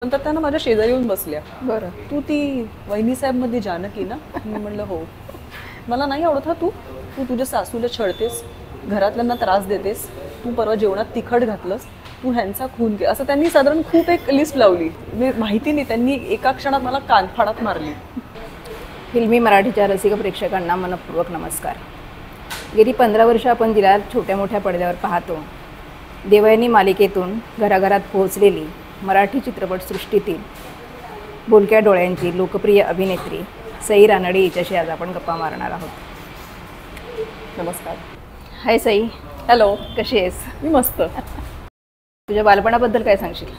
नंतर त्यांना माझ्या शेजारी येऊन बसल्या. बरं. तू ती वहिनी साहेब मध्ये जानकी ना? मी म्हणलं हो. मला नाही आवडत हा तू तू तुझ्या सासूला छळतेस, घरातल्यांना त्रास देतेस, तू परवा जेवणात तिखट घातलंस, तू ह्यांचा खून के असं त्यांनी साधारण खूप एक लिस्ट लावली. मी माहिती नाही त्यांनी एका क्षणात मला कानफाडात मारली. फिल्मी मराठीच्या रसिक प्रेक्षकांना मनपूर्वक नमस्कार. गेली 15 वर्ष आपण तिला छोट्या मोठ्या पडद्यावर पाहतो. देवयानी मालिकेतून घराघरात पोहोचलेली मराठी चित्रपटसृष्टीतील बोलक्या डोळ्यांची लोकप्रिय अभिनेत्री सई रानडे हिच्याशी आज आपण गप्पा मारणार आहोत. नमस्कार. हाय सई. हॅलो. कशी आहेस? मी मस्त. तुझ्या बालपणाबद्दल काय सांगशील?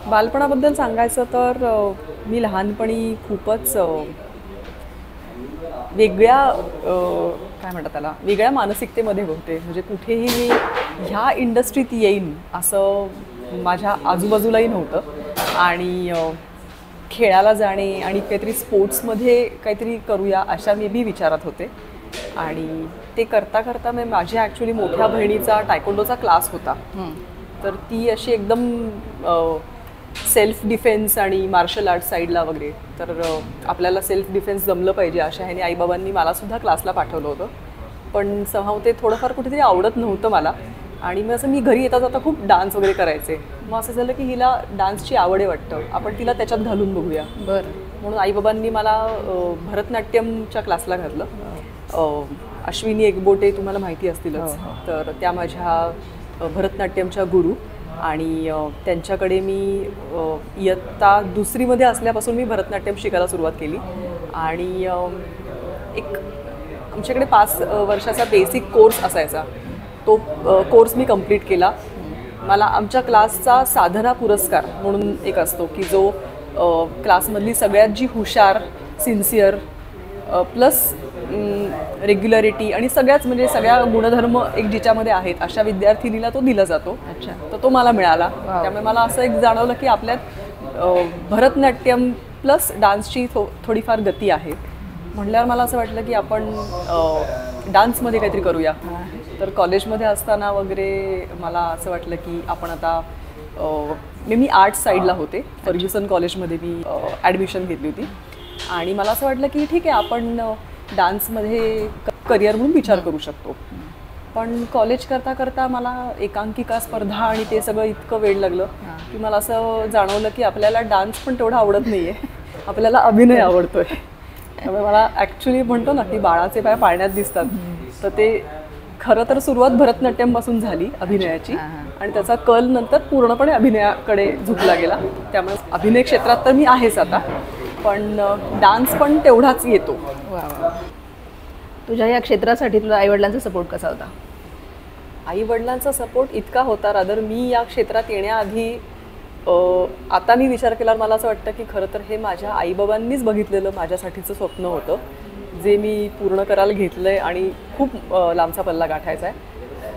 बालपणाबद्दल सांगायचं तर मी लहानपणी खूपच वेगळ्या काय म्हणतात त्याला वेगळ्या मानसिकतेमध्ये होते. म्हणजे कुठेही मी ह्या इंडस्ट्रीत येईन असं माझ्या आजूबाजूलाही नव्हतं. आणि खेळायला जाणे आणि काहीतरी स्पोर्ट्समध्ये काहीतरी करूया अशा मी बी विचारात होते. आणि ते करता करता मी माझ्या ॲक्च्युली मोठ्या बहिणीचा टायकोंडोचा क्लास होता. तर ती अशी एकदम सेल्फ डिफेन्स आणि मार्शल आर्ट साईडला वगैरे. तर आपल्याला सेल्फ डिफेन्स जमलं पाहिजे अशा ह्याने आईबाबांनी मलासुद्धा क्लासला पाठवलं होतं. पण समहाव ते थोडंफार कुठेतरी आवडत नव्हतं मला. आणि मग असं मी घरी येता जाता खूप डान्स वगैरे करायचे. मग असं झालं की हिला डान्सची आवड आहे वाटतं, आपण तिला त्याच्यात घालून बघूया. बरं. म्हणून आईबाबांनी मला भरतनाट्यमच्या क्लासला घातलं. अश्विनी एकबोटे तुम्हाला माहिती असतीलच. तर त्या माझ्या भरतनाट्यमच्या गुरु. आणि त्यांच्याकडे मी इयत्ता दुसरीमध्ये असल्यापासून मी भरतनाट्यम शिकायला सुरुवात केली. आणि एक आमच्याकडे 5 वर्षाचा बेसिक कोर्स असायचा. तो कोर्स मी कंप्लीट केला. मला आमच्या क्लासचा साधना पुरस्कार म्हणून एक असतो की जो क्लासमधली सगळ्यात जी हुशार, सिन्सिअर प्लस रेग्युलरिटी आणि सगळ्याच म्हणजे सगळ्या गुणधर्म एक जिच्यामध्ये आहेत अशा विद्यार्थिनीला तो दिला जातो. अच्छा. तर तो मला मिळाला. त्यामुळे मला असं एक जाणवलं की आपल्यात भरतनाट्यम प्लस डान्सची थोडीफार गती आहे. म्हटल्यावर मला असं वाटलं की आपण डान्समध्ये काहीतरी करूया. तर कॉलेजमध्ये असताना वगैरे मला असं वाटलं की आपण आता मी आर्ट्स साईडला होते. फर्ग्युसन कॉलेजमध्ये मी ॲडमिशन घेतली होती. आणि मला असं वाटलं की ठीक आहे आपण डान्समध्ये करिअर म्हणून विचार करू शकतो. पण कॉलेज करता करता मला एकांकिका स्पर्धा आणि ते सगळं इतकं वेळ लागलं की मला असं जाणवलं की आपल्याला डान्स पण तेवढा आवडत नाही आहे, आपल्याला अभिनय आवडतो आहे. त्यामुळे मला ॲक्च्युली म्हणतो ना की बाळाचे पाय पाळण्यात दिसतात. तर ते खरं तर सुरुवात भरतनाट्यमपासून झाली अभिनयाची. आणि त्याचा कल नंतर पूर्णपणे अभिनयाकडे झुकला गेला. त्यामुळे अभिनय क्षेत्रात तर मी आहेच आता, पण डान्स पण तेवढाच येतो. वा. तुझ्या या क्षेत्रासाठी तुला आईवडिलांचा सपोर्ट कसा होता? आईवडिलांचा सपोर्ट इतका होता. रादर मी या क्षेत्रात येण्याआधी आता मी विचार केल्यावर मला असं वाटतं की खरं तर हे माझ्या आईबाबांनीच बघितलेलं माझ्यासाठीचं स्वप्न होतं, जे मी पूर्ण करायला घेतलं आहे आणि खूप लांबचा पल्ला गाठायचा आहे.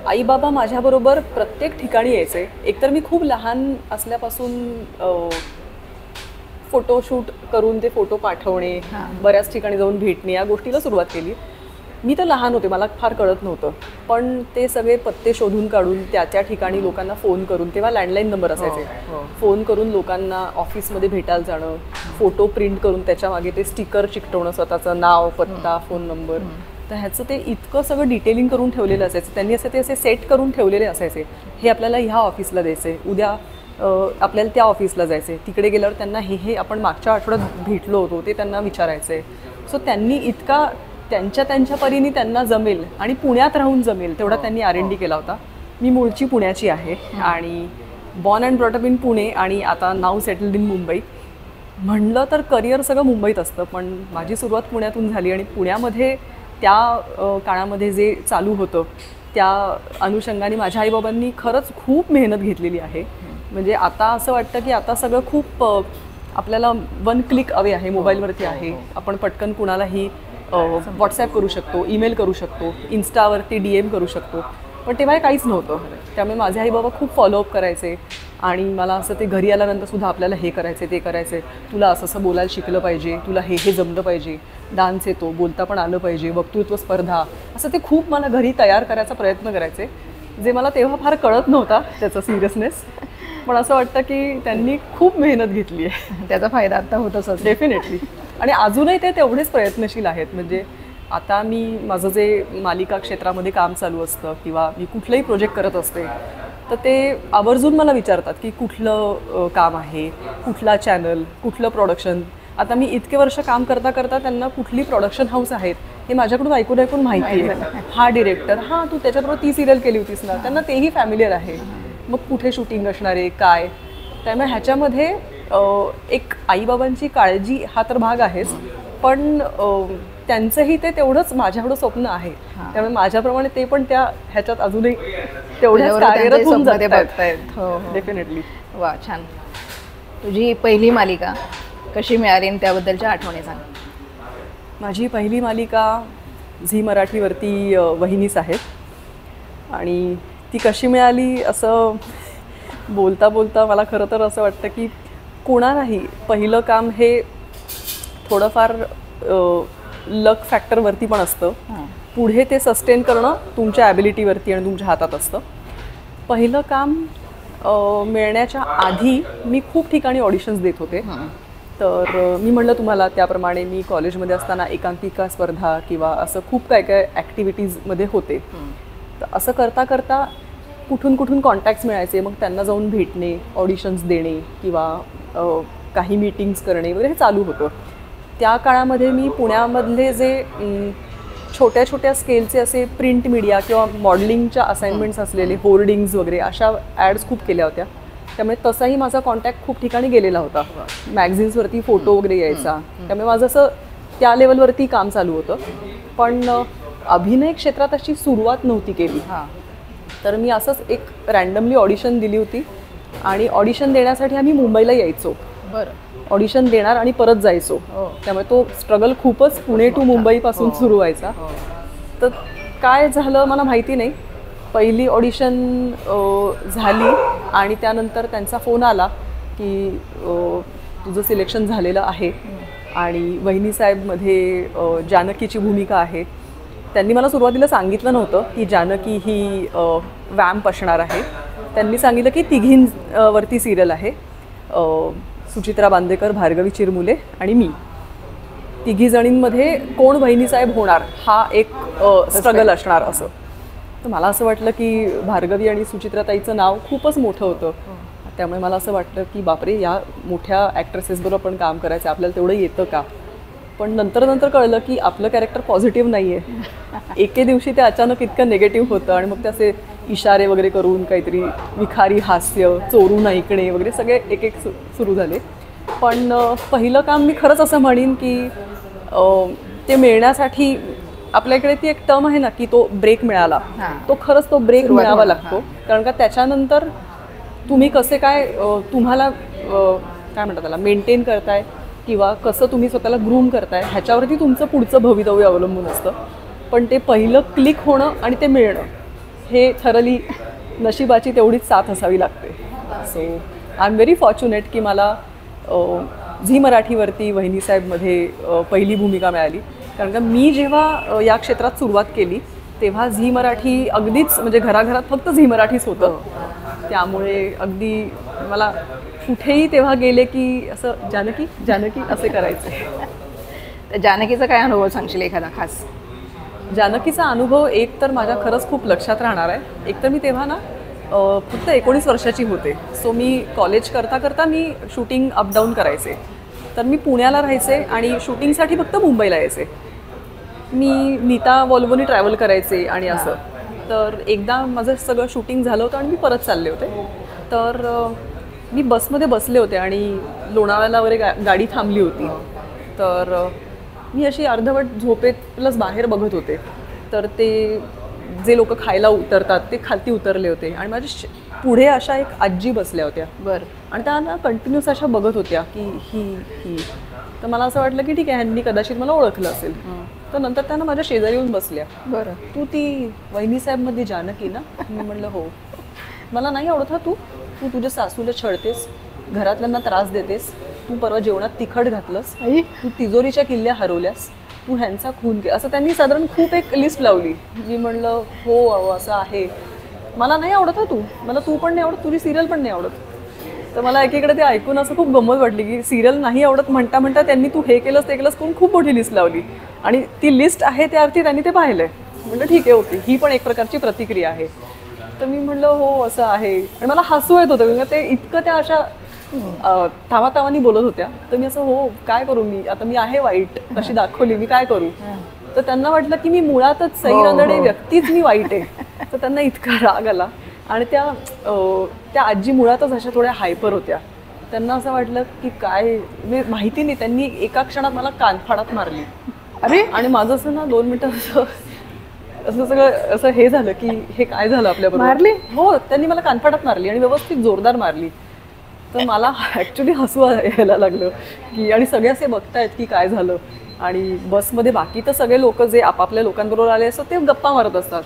आईबाबा माझ्याबरोबर प्रत्येक ठिकाणी यायचे. एकतर मी खूप लहान असल्यापासून फोटोशूट करून ते फोटो पाठवणे, बऱ्याच ठिकाणी जाऊन भेटणे या गोष्टीला सुरुवात केली. मी तर लहान होते, मला फार कळत नव्हतं. पण ते सगळे पत्ते शोधून काढून त्या ठिकाणी लोकांना फोन करून, तेव्हा लँडलाईन नंबर असायचे, फोन करून लोकांना ऑफिसमध्ये भेटायला जाणं, फोटो प्रिंट करून त्याच्यामागे ते स्टिकर चिकटवणं, स्वतःचं नाव, पत्ता, फोन नंबर. तर ह्याचं ते इतकं सगळं डिटेलिंग करून ठेवलेलं असायचं. त्यांनी ते असे सेट करून ठेवलेले असायचे. हे आपल्याला ह्या ऑफिसला द्यायचं आहे, उद्या आपल्याला त्या ऑफिसला जायचं आहे, तिकडे गेल्यावर त्यांना हे आपण मागच्या आठवड्यात भेटलो होतो ते त्यांना विचारायचं आहे. सो त्यांनी इतका त्यांच्या परीने त्यांना जमेल आणि पुण्यात राहून जमेल तेवढा त्यांनी R&D केला होता. मी मूळची पुण्याची आहे आणि born and brought up in Pune आणि आता नाव सेटल्ड इन मुंबई. म्हणलं तर करिअर सगळं मुंबईत असतं, पण माझी सुरुवात पुण्यातून झाली. आणि पुण्यामध्ये त्या काळामध्ये जे चालू होतं त्या अनुषंगाने माझ्या आईबाबांनी खरंच खूप मेहनत घेतलेली आहे. म्हणजे आता असं वाटतं की आता सगळं खूप आपल्याला 1 क्लिक अवे आहे, मोबाईलवरती आहे. आपण पटकन कुणालाही व्हॉट्सॲप करू शकतो, ईमेल करू शकतो, इन्स्टावरती DM करू शकतो. पण तेव्हा काहीच नव्हतं. त्यामुळे माझे आई बाबा खूप फॉलोअप करायचे. आणि मला असं ते घरी आल्यानंतरसुद्धा आपल्याला हे करायचं ते करायचं, तुला असं असं बोलायला शिकलं पाहिजे, तुला हे जमलं पाहिजे, डान्स येतो, बोलता पण आलं पाहिजे, वक्तृत्व स्पर्धा, असं ते खूप मला घरी तयार करायचा प्रयत्न करायचे, जे मला तेव्हा फार कळत नव्हता त्याचा सिरियसनेस. पण असं वाटतं की त्यांनी खूप मेहनत घेतली आहे. त्याचा फायदा आता होतच डेफिनेटली. आणि अजूनही ते तेवढेच प्रयत्नशील आहेत. म्हणजे आता मी माझं जे मालिका क्षेत्रामध्ये काम चालू असतं किंवा मी कुठलंही प्रोजेक्ट करत असते तर ते आवर्जून मला विचारतात की कुठलं काम आहे, कुठला चॅनल, कुठलं प्रोडक्शन. आता मी इतके वर्ष काम करता करता त्यांना कुठली प्रोडक्शन हाऊस आहेत हे माझ्याकडून ऐकून ऐकून माहिती आहे. हा डिरेक्टर, हां तू त्याच्याबरोबर ती सिरियल केली होतीस ना, त्यांना तेही फॅमिलियर आहे. मग कुठे शूटिंग असणार आहे काय, त्यामुळे ह्याच्यामध्ये एक आईबाबांची काळजी हा तर भाग आहेच, पण त्यांचंही ते तेवढंच माझ्याकडं स्वप्न आहे. त्यामुळे माझ्याप्रमाणे ते पण त्या ह्याच्यात अजूनही तेवढ्याच कार्यरत होऊन बघतायत. हो डेफिनेटली. वा, छान. तुझी पहिली मालिका कशी मिळाली आणि त्याबद्दलच्या आठवणी सांग. माझी पहिली मालिका झी मराठीवरती वहिनीच आहेत आणि ती कशी मिळाली असं बोलता बोलता मला खरं तर असं वाटतं की कोणालाही पहिलं काम हे थोडंफार लक फॅक्टरवरती पण असतं. पुढे ते सस्टेन करणं तुमच्या ॲबिलिटीवरती आणि तुमच्या हातात असतं. पहिलं काम मिळण्याच्या आधी मी खूप ठिकाणी ऑडिशन्स देत होते. तर मी म्हणलं तुम्हाला त्याप्रमाणे मी कॉलेजमध्ये असताना एकांकिका स्पर्धा किंवा असं खूप काय काय ॲक्टिव्हिटीजमध्ये होते. तर असं करता करता कुठून कुठून कॉन्टॅक्ट्स मिळायचे, मग त्यांना जाऊन भेटणे, ऑडिशन्स देणे किंवा काही मीटिंग्स करणे वगैरे हे चालू होतं. त्या काळामध्ये मी पुण्यामधले जे छोट्या छोट्या स्केलचे असे प्रिंट मीडिया किंवा मॉडेलिंगच्या असाइनमेंट्स असलेले होर्डिंग्ज वगैरे अशा ॲड्स खूप केल्या होत्या. त्यामुळे तसाही माझा कॉन्टॅक्ट खूप ठिकाणी गेलेला होता. मॅगझिन्सवरती फोटो वगैरे यायचा. त्यामुळे माझं असं त्या लेवलवरती काम चालू होतं. पण अभिनय क्षेत्रात अशी सुरुवात नव्हती केली. तर मी असंच एक रँडमली ऑडिशन दिली होती आणि ऑडिशन देण्यासाठी आम्ही मुंबईला यायचो. बरं. ऑडिशन देणार आणि परत जायचो. त्यामुळे तो स्ट्रगल खूपच पुणे टू मुंबईपासून सुरू व्हायचा. तर काय झालं मला माहिती नाही. पहिली ऑडिशन झाली आणि त्यानंतर त्यांचा फोन आला की तुझं सिलेक्शन झालेलं आहे आणि वहिनी साहेबमध्ये जानकीची भूमिका आहे. त्यांनी मला सुरुवातीला सांगितलं नव्हतं की जानकी ही वॅम्प असणार आहे. त्यांनी सांगितलं की तिघींवरती सिरियल आहे, सुचित्रा बांदेकर, भार्गवी चिरमुले आणि मी. तिघी जणींमध्ये कोण वहिनीसाहेब होणार हा एक स्ट्रगल असणार असं. तर मला असं वाटलं की भार्गवी आणि सुचित्राताईचं नाव खूपच मोठं होतं. त्यामुळे मला असं वाटलं की बापरे, या मोठ्या ॲक्ट्रेसेसबरोबर आपण काम करायचं, आपल्याला तेवढं येतं का. पण नंतर कळलं की आपलं कॅरेक्टर पॉझिटिव्ह नाही आहे. एके दिवशी ते अचानक इतकं निगेटिव्ह होतं आणि मग ते असे इशारे वगैरे करून काहीतरी विखारी हास्य, चोरून ऐकणे वगैरे सगळे एक एक सुरू झाले. पण पहिलं काम मी खरंच असं म्हणीन की ते मिळण्यासाठी आपल्याकडे ती एक टर्म आहे ना की तो ब्रेक मिळाला. तो खरंच तो ब्रेक मिळावा लागतो. कारण का त्याच्यानंतर तुम्ही कसे काय तुम्हाला काय म्हणतात त्याला मेंटेन करताय किंवा कसं तुम्ही स्वतःला ग्रूम करताय ह्याच्यावरती तुमचं पुढचं भवितव्य अवलंबून असतं. पण ते पहिलं क्लिक होणं आणि ते मिळणं हे ठरली नशिबाची तेवढीच साथ असावी लागते. So I am very fortunate की मला झी मराठीवरती वहिनीसाहेबमध्ये पहिली भूमिका मिळाली. कारण का मी जेव्हा या क्षेत्रात सुरुवात केली तेव्हा झी मराठी अगदीच म्हणजे घराघरात फक्त झी मराठीच होतं. त्यामुळे अगदी मला कुठेही तेव्हा गेले की असं जानकी जानकी असे करायचे. तर जानकीचा काय अनुभव सांगशील एखादा खास? जानकीचा अनुभव एक तर माझ्या खरंच खूप लक्षात राहणार आहे. एक तर मी तेव्हा ना फक्त 19 वर्षाची होते. सो मी कॉलेज करता करता मी शूटिंग अपडाऊन करायचे. तर मी पुण्याला राहायचे आणि शूटिंगसाठी फक्त मुंबईला यायचे. मी नीता वॉल्वोनी ट्रॅव्हल करायचे आणि असं. तर एकदा माझं सगळं शूटिंग झालं होतं आणि मी परत चालले होते. तर मी बसमध्ये बसले होते आणि लोणावळ्याला वगैरे गाडी थांबली होती. तर मी अशी अर्धवट झोपेत प्लस बाहेर बघत होते. तर ते जे लोक खायला उतरतात ते खालती उतरले होते आणि माझ्या पुढे अशा एक आजी बसल्या होत्या. बरं. आणि त्या ना कंटिन्यूस अशा बघत होत्या की ही. तर मला असं वाटलं की ठीक आहे, ह्यांनी कदाचित मला ओळखलं असेल. तर नंतर त्यांना माझ्या शेजारी येऊन बसल्या. बरं. तू ती वहिनीसाहेबमध्ये जानकी ना? मी म्हणलं हो. मला नाही आवडत हा तू तुझ्या सासूला छळतेस, घरातल्यांना त्रास देतेस, तू परवा जेवणात तिखट घातलंस, तू तिजोरीच्या किल्ल्या हरवल्यास, तू ह्यांचा खून असं त्यांनी साधारण खूप एक लिस्ट लावली. मी म्हणलं हो असं आहे, मला नाही आवडत हा तू, मला तू पण नाही आवडत, तुझी सिरियल पण नाही आवडत. तर मला एकीकडे ते ऐकून असं खूप गंमत वाटली की सिरियल नाही आवडत म्हणता म्हणता त्यांनी तू हे केलंस ते केलंस करून खूप मोठी लिस्ट लावली आणि ती लिस्ट आहे त्या अर्थी त्यांनी ते पाहिलंय. म्हणलं ठीक आहे, ओके, ही पण एक प्रकारची प्रतिक्रिया आहे. तर मी म्हणलं हो असं आहे. आणि मला हसू येत होतं कारण ते इतकं त्या अशा तावातावानी बोलत होत्या. तर मी असं हो काय करू, मी आता मी आहे वाईट कशी दाखवली, मी काय करू. तर त्यांना वाटलं की मी मुळातच सई रानडे व्यक्तीच मी वाईट आहे. तर त्यांना इतका राग आला. आणि त्या आजी मुळातच अशा थोड्या हायपर होत्या. त्यांना असं वाटलं की काय माहिती नाही, त्यांनी एका क्षणात मला कानफाडात मारली. अरे आणि माझं असं ना 2 मिनिटं असं सगळं असं हे झालं की हे काय झालं आपल्याबरोबर. मारली? हो, त्यांनी मला कानफाडात मारली आणि व्यवस्थित जोरदार मारली. तर मला ॲक्च्युली हसू यायला लागलं की आणि सगळे असे बघतायत की काय झालं. आणि बसमध्ये बाकी तर सगळे लोक जे आपापल्या लोकांबरोबर आले असतात ते गप्पा मारत असतात.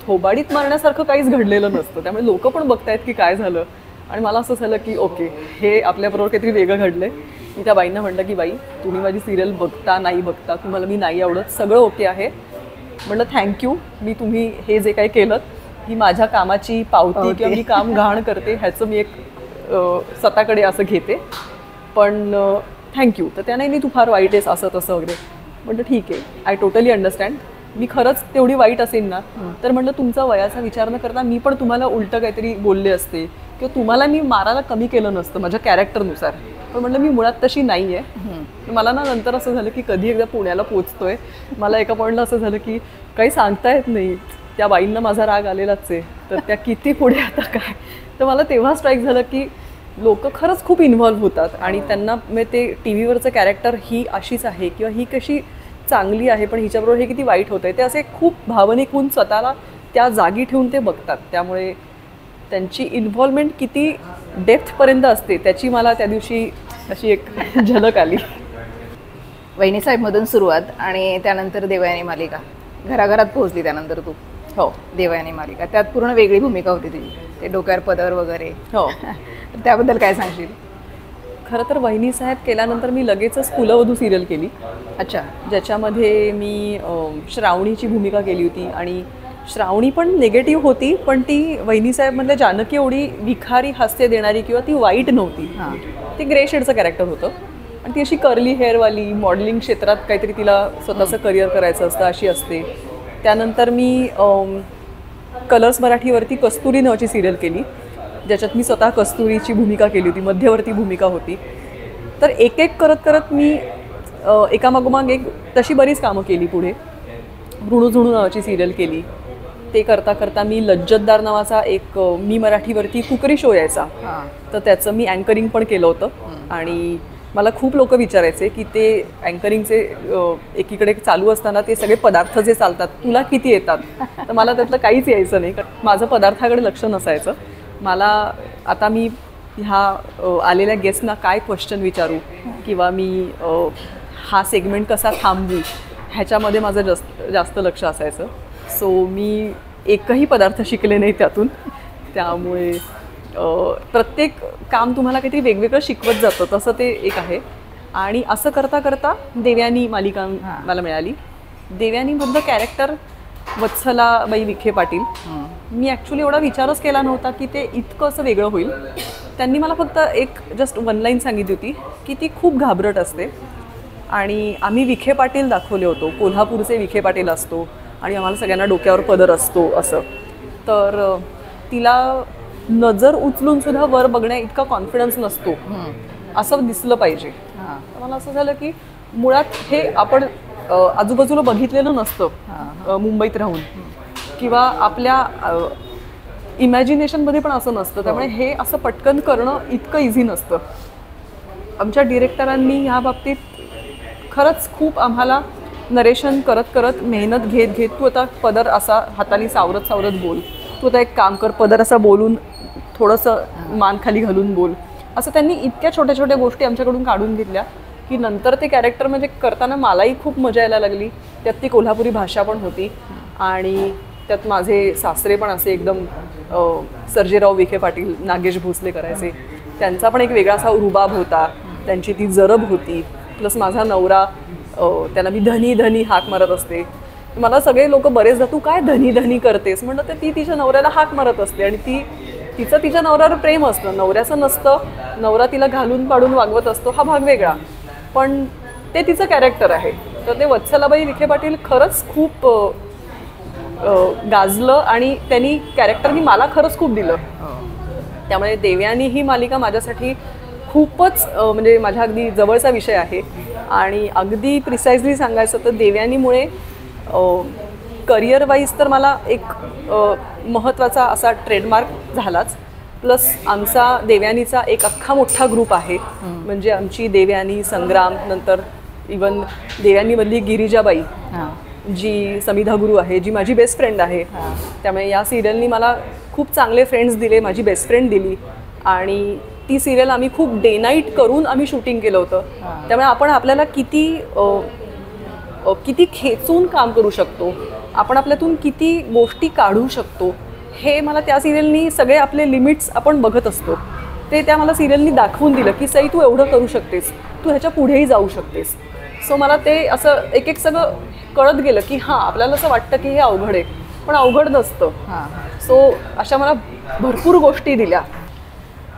थोबाडीत मारण्यासारखं काहीच घडलेलं नसतं. त्यामुळे लोक पण बघतायत की काय झालं. आणि मला असं झालं की ओके, हे आपल्याबरोबर काहीतरी वेगळं घडलंय. मी त्या बाईंना म्हटलं की बाई, तुम्ही माझी सिरियल बघता नाही बघता, तुम्हाला मी नाही आवडत, सगळं ओके आहे. म्हटलं थँक्यू, मी तुम्ही हे जे काही केलं ही माझ्या कामाची पावती किंवा मी काम घाण करते ह्याचं मी एक स्वतःकडे असं घेते, पण थँक्यू. तर त्या नाही तू फार वाईट आहेस असं तसं वगैरे. म्हटलं ठीक आहे, आय टोटली अंडरस्टँड. मी खरंच तेवढी वाईट असेल ना तर म्हटलं तुमचा वयाचा विचार न करता मी पण तुम्हाला उलटं काहीतरी बोलले असते किंवा तुम्हाला मी मारायला कमी केलं नसतं माझ्या कॅरेक्टरनुसार. पण म्हटलं मी मुळात तशी नाही आहे. मला ना नंतर असं झालं की कधी एकदा पुण्याला पोचतोय, मला एका पॉईंटला असं झालं की काही सांगता येत नाही. त्या बाईंना माझा राग आलेलाच आहे, तर त्या किती पुढे आता काय. तर मला तेव्हा स्ट्राईक झालं की लोक खरंच खूप इन्व्हॉल्व्ह होतात आणि त्यांना ते टी व्हीवरचं कॅरेक्टर ही अशीच आहे किंवा ही कशी चांगली आहे पण हिच्याबरोबर हे किती वाईट होतं आहे, ते असे खूप भावनिक होऊन स्वतःला त्या जागी ठेवून ते बघतात. त्यामुळे त्यांची इन्व्हॉल्वमेंट किती डेप्थपर्यंत असते त्याची मला त्या दिवशी अशी एक झलक आली. वहिनीसाहेबमधून सुरुवात आणि त्यानंतर देवयानी मालिका, घराघरात पोहोचली त्यानंतर तू. हो, देवयानी मालिका, त्यात पूर्ण वेगळी भूमिका होती तुझी, ते डोक्यावर पदर वगैरे. हो. त्याबद्दल काय सांगशील? खरं तर वहिनीसाहेब केल्यानंतर मी लगेचच कुलवधू सिरियल केली. अच्छा. ज्याच्यामध्ये मी श्रावणीची भूमिका केली होती आणि श्रावणी पण निगेटिव्ह होती, पण ती वहिनीसाहेबमधल्या जानकी एवढी विखारी हास्य देणारी किंवा ती वाईट नव्हती. ती ग्रे शेडचं कॅरेक्टर होतं आणि ती अशी कर्ली हेअरवाली, मॉडेलिंग क्षेत्रात काहीतरी तिला स्वतःचं करिअर करायचं असतं अशी असते. त्यानंतर मी कलर्स मराठीवरती कस्तुरी नावाची सिरियल केली, ज्याच्यात मी स्वतः कस्तुरीची भूमिका केली होती, मध्यवर्ती भूमिका होती. तर एक एक करत करत मी एकामागोमाग एक तशी बरीच कामं केली. पुढे ऋणुझुणू नावाची सिरियल केली. ते करता करता मी लज्जतदार नावाचा एक मी मराठीवरती कुकरी शो यायचा, तर त्याचं मी अँकरिंग पण केलं होतं. आणि मला खूप लोक विचारायचे की ते अँकरिंगचे एकीकडे चालू असताना ते सगळे पदार्थ जे चालतात तुला किती येतात, तर मला त्यातलं काहीच यायचं नाही. माझं पदार्थाकडे लक्ष नसायचं. मला आता मी ह्या आलेल्या गेस्टना काय क्वेश्चन विचारू किंवा मी हा सेगमेंट कसा थांबवू ह्याच्यामध्ये माझं जास्त लक्ष असायचं. सो मी एकही पदार्थ शिकले नाही त्यातून. त्यामुळे प्रत्येक काम तुम्हाला काहीतरी वेगवेगळं शिकवत जातं, तसं ते एक आहे. आणि असं करता करता देवयानी मालिका मला मिळाली. देवयानीमधलं कॅरेक्टर वत्सलाबाई विखे पाटील, मी ॲक्च्युली एवढा विचारच केला नव्हता की ते इतकं असं वेगळं होईल. त्यांनी मला फक्त एक जस्ट 1 लाईन सांगितली होती की ती खूप घाबरट असते आणि आम्ही विखे पाटील दाखवले होतो, कोल्हापूरचे विखे पाटील असतो आणि आम्हाला सगळ्यांना डोक्यावर पदर असतो असं. तर तिला नजर उचलून सुद्धा वर बघण्या इतका कॉन्फिडन्स नसतो असं दिसलं पाहिजे. मला असं झालं की मुळात हे आपण आजूबाजूला बघितलेलं नसतं मुंबईत राहून किंवा आपल्या इमॅजिनेशनमध्ये पण असं नसतं. त्यामुळे हे असं पटकन करणं इतकं इझी नसतं. आमच्या डिरेक्टरांनी ह्या बाबतीत खरंच खूप आम्हाला नरेशन करत करत मेहनत घेत घेत तू आता पदर असा हाताने सावरत सावरत बोल, तू आता एक काम कर पदर असा बोलून थोडंसं मान खाली घालून बोल, असं त्यांनी इतक्या छोट्या छोट्या गोष्टी आमच्याकडून काढून घेतल्या की नंतर ते कॅरेक्टर म्हणजे करताना मलाही खूप मजा यायला लागली. त्यात ती कोल्हापुरी भाषा पण होती आणि त्यात माझे सासरे पण असे एकदम सर्जेराव विखे पाटील, नागेश भोसले करायचे, त्यांचा पण एक वेगळा असा रुबाब होता, त्यांची ती जरब होती. प्लस माझा नवरा, त्यांना मी धनी धनी हाक मारत असते. मला सगळे लोक बरेचदा तू काय धनी धनी करतेस म्हणलं, तर ती तिच्या नवऱ्याला हाक मारत असते आणि ती तिचं तिच्या नवऱ्यावर प्रेम असतं, नवऱ्याचं नसतं, नवरा तिला घालून पाडून वागवत असतो, हा भाग वेगळा. पण ते तिचं कॅरेक्टर आहे. तर ते वत्सलाबाई विखे पाटील खरंच खूप गाजलं आणि त्यांनी कॅरेक्टरनी मला खरंच खूप दिलं. त्यामुळे देवयानी ही मालिका माझ्यासाठी खूपच म्हणजे माझ्या अगदी जवळचा विषय आहे. आणि अगदी प्रिसाइजली सांगायचं तर देवयानीमुळे करिअर वाईज तर मला एक महत्त्वाचा असा ट्रेडमार्क झालाच. प्लस आमचा देवयानीचा एक अख्खा मोठा ग्रुप आहे. म्हणजे आमची देवयानी, संग्राम, नंतर इवन देवयानीमधली गिरिजाबाई जी समिधा गुरु आहे, जी माझी बेस्ट फ्रेंड आहे. त्यामुळे या सिरियलनी मला खूप चांगले फ्रेंड्स दिले, माझी बेस्ट फ्रेंड दिली. आणि ती सिरियल आम्ही खूप डे नाईट करून आम्ही शूटिंग केलं होतं. त्यामुळे आपण आपल्याला किती खेचून काम करू शकतो, आपण आपल्यातून किती गोष्टी काढू शकतो, हे मला त्या सिरियलनी सगळे आपले लिमिट्स आपण बघत असतो ते त्या मला सिरियलनी दाखवून दिलं की सई तू एवढं करू शकतेस, तू ह्याच्या पुढेही जाऊ शकतेस. सो मला ते असं एक सगळं कळत गेलं की हां आपल्याला असं वाटतं की हे अवघड आहे, पण अवघड नसतं. सो अशा मला भरपूर गोष्टी दिल्या.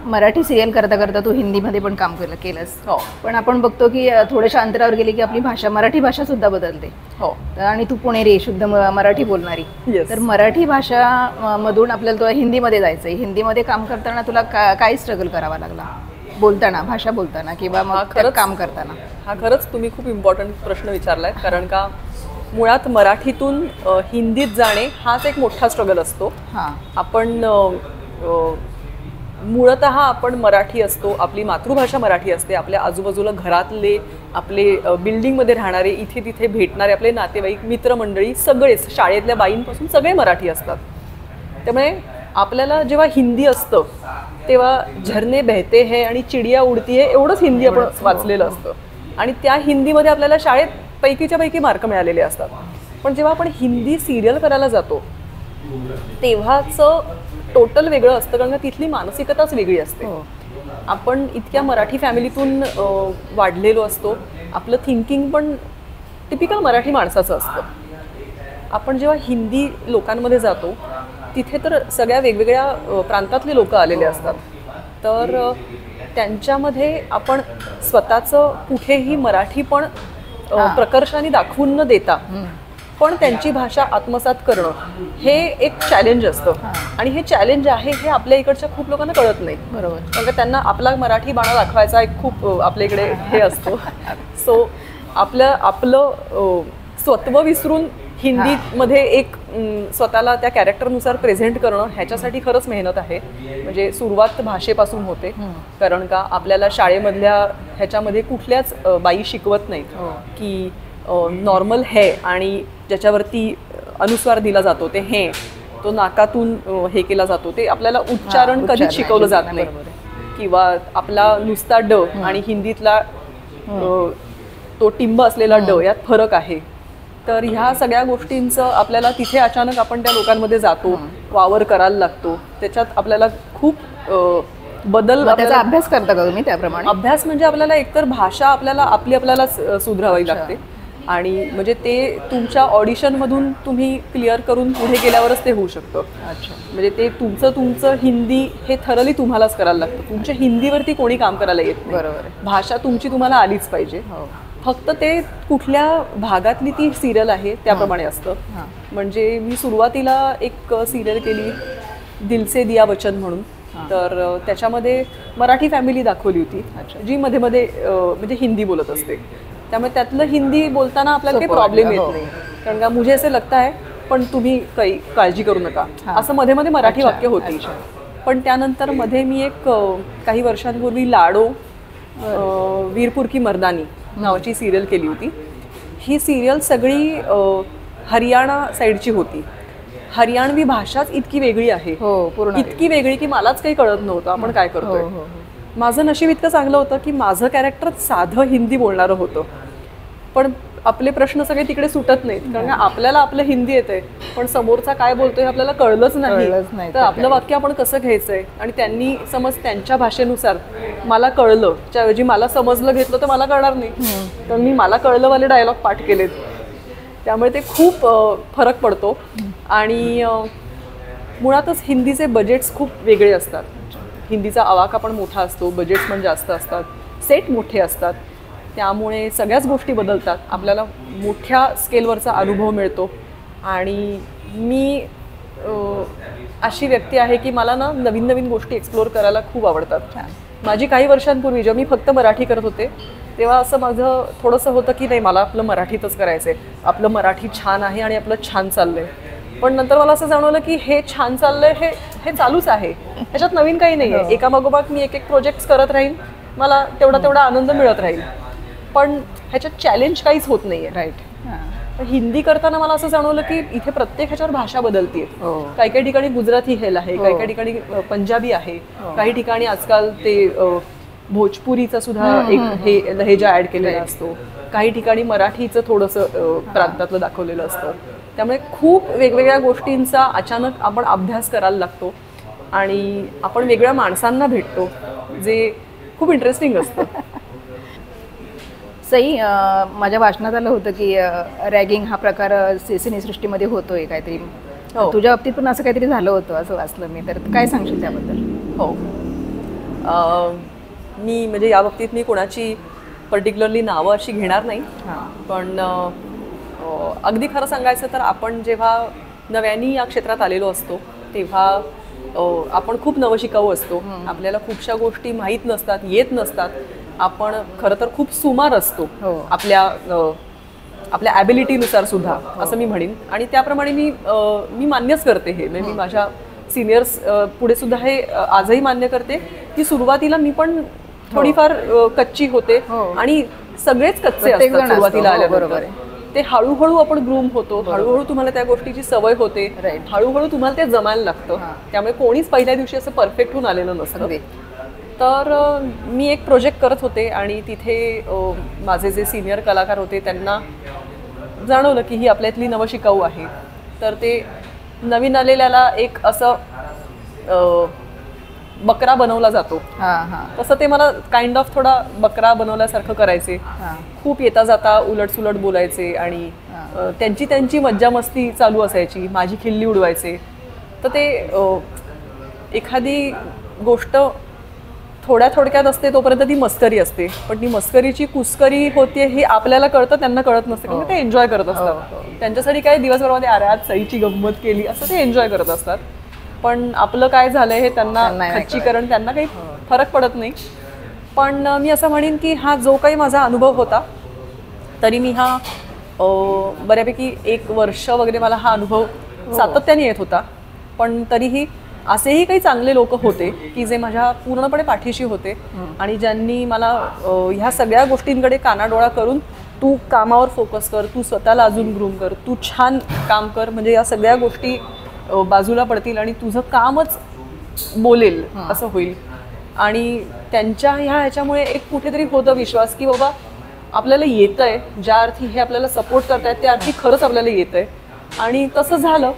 मराठी सिरियल करता करता तू हिंदीमध्ये पण काम केलंस. हो. पण आपण बघतो की थोड्याशा अंतरावर गेली की आपली भाषा, मराठी भाषा सुद्धा बदलते. हो. आणि तू पुणेरी, शुद्ध मराठी बोलणारी. Yes. तर मराठी भाषा मधून आपल्याला तुला हिंदीमध्ये जायचं आहे. हिंदीमध्ये काम करताना तुला काय स्ट्रगल करावा लागला, बोलताना, भाषा बोलताना किंवा मग त्यात काम करताना? हा खरंच तुम्ही खूप इम्पॉर्टंट प्रश्न विचारलाय. कारण का मुळात मराठीतून हिंदीत जाणे हाच एक मोठा स्ट्रगल असतो. आपण मूळतः आपण मराठी असतो, आपली मातृभाषा मराठी असते. आपल्या आजूबाजूला घरातले, आपले बिल्डिंगमध्ये राहणारे, इथे तिथे भेटणारे आपले नातेवाईक, मित्रमंडळी सगळेच, शाळेतल्या बाईंपासून सगळे मराठी असतात. त्यामुळे आपल्याला जेव्हा हिंदी असतं तेव्हा झरने बहते है आणि चिडिया उडती है एवढंच हिंदी आपण वाचलेलं असतं. आणि त्या हिंदीमध्ये आपल्याला शाळेत पैकीच्या पैकी मार्क मिळालेले असतात. पण जेव्हा आपण हिंदी सिरियल करायला जातो तेव्हाचं टोटल वेगळं असतं, कारण का तिथली मानसिकताच वेगळी असते. आपण इतक्या मराठी फॅमिलीतून वाढलेलो असतो, आपलं थिंकिंग पण टिपिकल मराठी माणसाचं असतं. आपण जेव्हा हिंदी लोकांमध्ये जातो तिथे तर सगळ्या वेगवेगळ्या प्रांतातले लोक आलेले असतात. तर त्यांच्यामध्ये आपण स्वतःचं कुठेही मराठी पण प्रकर्षाने दाखवून न देता पण त्यांची भाषा आत्मसात करणं हे एक चॅलेंज असतं. आणि हे चॅलेंज आहे हे आपल्या इकडच्या खूप लोकांना कळत नाही. बरोबर. कारण त्यांना आपला मराठी बाणा दाखवायचा एक खूप आपल्या इकडे हे असतो. सो आपलं स्वत्व विसरून हिंदीमध्ये एक स्वतःला त्या कॅरेक्टरनुसार प्रेझेंट करणं ह्याच्यासाठी खरंच मेहनत आहे. म्हणजे सुरुवात भाषेपासून होते. कारण का आपल्याला शाळेमधल्या ह्याच्यामध्ये कुठल्याच बाई शिकवत नाहीत की नॉर्मल है आणि ज्याच्यावरती अनुस्वार दिला जातो ते हे, तो नाकातून हे केला जातो, ते आपल्याला उच्चारण कधीच शिकवलं जात नाही. किंवा आपला नुसता ड आणि हिंदीतला तो टिंब असलेला ड यात फरक आहे. तर ह्या सगळ्या गोष्टींचं आपल्याला तिथे अचानक आपण त्या लोकांमध्ये जातो, वावर करायला लागतो. त्याच्यात आपल्याला खूप बदल. त्याचा अभ्यास करता का तुम्ही त्याप्रमाणे? अभ्यास म्हणजे आपल्याला एकतर भाषा आपल्याला सुधारावी लागते. आणि म्हणजे ते तुमच्या ऑडिशनमधून तुम्ही क्लिअर करून पुढे गेल्यावरच ते होऊ शकतं. म्हणजे ते तुमचं हिंदी हे थरली तुम्हालाच करायला लागतं. तुमच्या हिंदीवरती कोणी काम करायला येत नाही. बरोबर. भाषा तुमची तुम्हाला आलीच पाहिजे. फक्त ते कुठल्या भागातली ती सिरियल आहे त्याप्रमाणे असतं. म्हणजे मी सुरुवातीला एक सिरियल केली दिल से दिया वचन म्हणून. तर त्याच्यामध्ये मराठी फॅमिली दाखवली होती जी मध्ये मध्ये म्हणजे हिंदी बोलत असते. त्यामुळे त्यातलं हिंदी बोलताना आपल्याला काही प्रॉब्लेम येत नाही. कारण का मुझे असे लगता है पण तुम्ही काही काळजी करू नका असं मध्ये मध्ये मराठी वाक्य होती. पण त्यानंतर मध्ये मी एक काही वर्षांपूर्वी लाडो वीरपुर की मर्दानी नावाची सिरियल केली होती. ही सिरियल सगळी हरियाणा साईडची होती. हरियाणवी भाषाच इतकी वेगळी आहे, इतकी वेगळी की मलाच काही कळत नव्हतं आपण काय करतोय. माझं नशीब इतकं चांगलं होतं की माझं कॅरेक्टर साधं हिंदी बोलणारं होतं. पण आपले प्रश्न सगळे तिकडे सुटत नाहीत. कारण आपल्याला आपलं हिंदी येतंय पण समोरचा काय बोलतोय आपल्याला कळलंच नाही. तर आपलं वाक्य आपण कसं घ्यायचंय आणि त्यांनी समज त्यांच्या भाषेनुसार मला कळलं त्याऐवजी मला समजलं घेतलं तर मला कळणार नाही. तर मी मला कळलंवाले डायलॉग पाठ केलेत. त्यामुळे ते खूप फरक पडतो. आणि मुळातच हिंदीचे बजेट्स खूप वेगळे असतात. हिंदीचा आवाका पण मोठा असतो, बजेट्स पण जास्त असतात, सेट मोठे असतात. त्यामुळे सगळ्याच गोष्टी बदलतात. आपल्याला मोठ्या स्केलवरचा अनुभव मिळतो. आणि मी अशी व्यक्ती आहे की मला ना नवीन नवीन गोष्टी एक्सप्लोअर करायला खूप आवडतात. माझी काही वर्षांपूर्वी जेव्हा मी फक्त मराठी करत होते तेव्हा असं माझं थोडंसं होतं की नाही, मला आपलं मराठीतच करायचं आहे, आपलं मराठी छान आहे आणि आपलं छान चाललं आहे. पण नंतर मला असं जाणवलं की हे छान चाललंय, हे चालूच आहे, ह्याच्यात नवीन काही नाही आहे. एकामागोमाग मी एक एक प्रोजेक्ट्स करत राहीन, मला तेवढा आनंद मिळत राहील, पण ह्याच्यात चॅलेंज काहीच होत नाही आहे. राईट. हिंदी करताना मला असं जाणवलं की इथे प्रत्येक ह्याच्यावर भाषा बदलतीये. काही काही ठिकाणी गुजराती हेल आहे, काही काही ठिकाणी पंजाबी आहे, काही ठिकाणी आजकाल ते भोजपुरीचा सुद्धा एक हे लहेजा ऍड केलेला असतो, काही ठिकाणी मराठीचं थोडंसं प्रांतातलं दाखवलेलं असतं. त्यामुळे खूप वेगवेगळ्या गोष्टींचा अचानक आपण अभ्यास करायला लागतो आणि आपण वेगळ्या माणसांना भेटतो, जे खूप इंटरेस्टिंग असतं. सई, माझ्या वाचनात आलं होतं की रॅगिंग हा प्रकार सिनेसृष्टीमध्ये होतोय काहीतरी. तुझ्या बाबतीत पण असं काहीतरी झालं होतं असं वाचलं मी, तर काय सांगशील त्याबद्दल? हो, मी म्हणजे या बाबतीत मी कोणाची पर्टिक्युलरली नावं अशी घेणार नाही, पण अगदी खरं सांगायचं तर आपण जेव्हा नव्याने या क्षेत्रात आलेलो असतो तेव्हा आपण खूप नवशिकाऊ असतो. आपल्याला खूपशा गोष्टी माहीत नसतात, येत नसतात. आपण खरं तर खूप सुमार असतो आपल्या ॲबिलिटीनुसार सुद्धा, असं मी म्हणेन. आणि त्याप्रमाणे मी मान्यच करते हे. म्हणजे मी माझ्या सिनियर्स पुढे सुद्धा हे आजही मान्य करते की सुरुवातीला मी पण थोडीफार कच्ची होते आणि सगळेच कच्चे असतात सुरुवातीला आल्याबरोबर. ते हळूहळू आपण ग्रूम होतो, हळूहळू तुम्हाला त्या गोष्टीची सवय होते, हळूहळू तुम्हाला ते जमायला लागतं. त्यामुळे कोणीच पहिल्या दिवशी असं परफेक्ट होऊन आलेलं नसतं. तर मी एक प्रोजेक्ट करत होते आणि तिथे माझे जे सिनियर कलाकार होते त्यांना जाणवलं की ही आपल्यातली नवशिकाऊ आहे. तर ते नवीन आलेल्याला एक असं बकरा बनवला जातो तसं ते मला काइंड ऑफ थोडा बकरा बनवल्यासारखं करायचे. खूप येता जाता उलटसुलट बोलायचे आणि त्यांची मज्जा मस्ती चालू असायची, माझी खिल्ली उडवायचे. तर ते एखादी गोष्ट थोड्यात असते तोपर्यंत ती मस्करी असते, पण ती मस्करीची कुस्करी होते हे आपल्याला कळतं, त्यांना कळत नसतं. कारण ते एन्जॉय करत असतात. त्यांच्यासाठी काय दिवसभरामध्ये अरे आज सईची गंमत केली असं ते एन्जॉय करत असतात. पण आपलं काय झालंय हे त्यांना खच्चीकरण, त्यांना काही फरक पडत नाही. पण मी असं म्हणेन की हा जो काही माझा अनुभव होता तरी मी हा बऱ्यापैकी 1 वर्ष वगैरे मला हा अनुभव सातत्याने येत होता. पण तरीही असेही काही चांगले लोक होते की जे माझ्या पूर्णपणे पाठीशी होते आणि ज्यांनी मला ह्या सगळ्या गोष्टींकडे कानाडोळा करून तू कामावर फोकस कर, तू स्वतःला अजून ग्रूम कर, तू छान काम कर, म्हणजे या सगळ्या गोष्टी बाजूला पडतील आणि तुझं कामच बोलेल असं होईल. आणि त्यांच्या ह्याच्यामुळे एक कुठेतरी होतं विश्वास की बाबा आपल्याला येतंय, ज्या अर्थी हे आपल्याला सपोर्ट करतायत त्या अर्थी खरंच आपल्याला येतंय. आणि तसं झालं.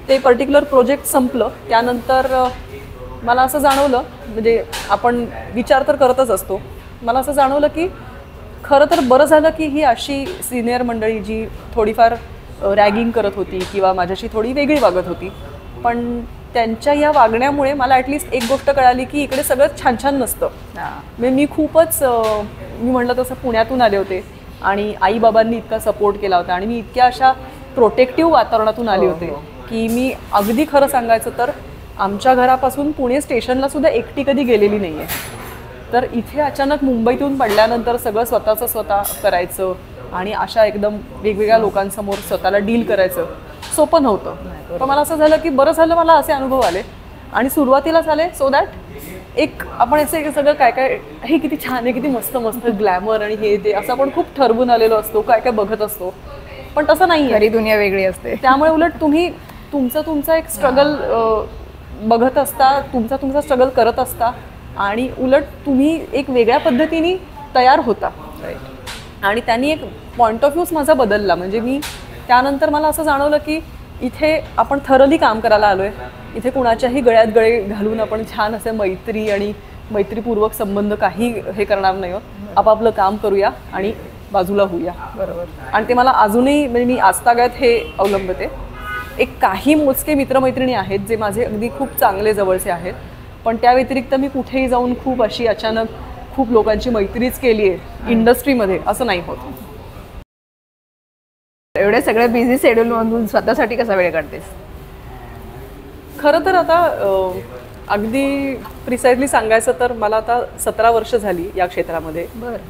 ते पर्टिक्युलर प्रोजेक्ट संपलं. त्यानंतर मला असं जाणवलं, म्हणजे आपण विचार तर करतच असतो, मला असं जाणवलं की खरं तर बरं झालं की ही अशी सिनियर मंडळी जी थोडीफार रॅगिंग करत होती किंवा माझ्याशी थोडी वेगळी वागत होती, पण त्यांच्या या वागण्यामुळे मला ॲटलिस्ट एक गोष्ट कळाली की इकडे सगळं छान छान नसतं. म्हणजे मी खूपच मी म्हटलं तसं पुण्यातून आले होते आणि आईबाबांनी इतका सपोर्ट केला होता आणि मी इतक्या अशा प्रोटेक्टिव्ह वातावरणातून आले होते की मी अगदी खरं सांगायचं तर आमच्या घरापासून पुणे स्टेशनला सुद्धा एकटी कधी गेलेली नाही आहे. तर इथे अचानक मुंबईतून पडल्यानंतर सगळं स्वतःचं स्वतः करायचं आणि अशा एकदम वेगवेगळ्या लोकांसमोर स्वतःला डील करायचं सोपं नव्हतं. पण मला असं झालं की बरं झालं मला असे अनुभव आले आणि सुरुवातीलाच आले सो दॅट एक आपण असे सगळं काय काय हे किती छान आहे, किती मस्त मस्त ग्लॅमर आणि हे ते असं आपण खूप ठरवून आलेलो असतो, काय काय बघत असतो. पण तसं नाही, खरी दुनिया वेगळी असते. त्यामुळे उलट तुम्ही तुमचा एक स्ट्रगल बघत असता, तुमचा स्ट्रगल करत असता आणि उलट तुम्ही एक वेगळ्या पद्धतीने तयार होता. आणि त्यांनी एक पॉईंट ऑफ व्ह्यूच माझा बदलला. म्हणजे मी त्यानंतर मला असं जाणवलं की इथे आपण थरली काम करायला आलोय, इथे कुणाच्याही गळ्यात गळे घालून आपण छान असे मैत्री आणि मैत्रीपूर्वक संबंध काही हे करणार नाही, आपापलं काम करूया आणि बाजूला होऊया. बरोबर. आणि ते मला अजूनही म्हणजे मी आजतागायत हे अवलंबते एक काही मोजके मित्रमैत्रिणी आहेत जे माझे अगदी खूप चांगले जवळचे आहेत, पण त्या व्यतिरिक्त मी कुठेही जाऊन खूप अशी अचानक खूप लोकांची मैत्रीच केली आहे इंडस्ट्रीमध्ये असं नाही होत. एवढ्या सगळ्या बिझी शेड्यूलमधून स्वतःसाठी कसा वेळ काढतेस? खरं तर आता अगदी प्रिसाइजली सांगायचं तर मला आता 17 वर्ष झाली या क्षेत्रामध्ये.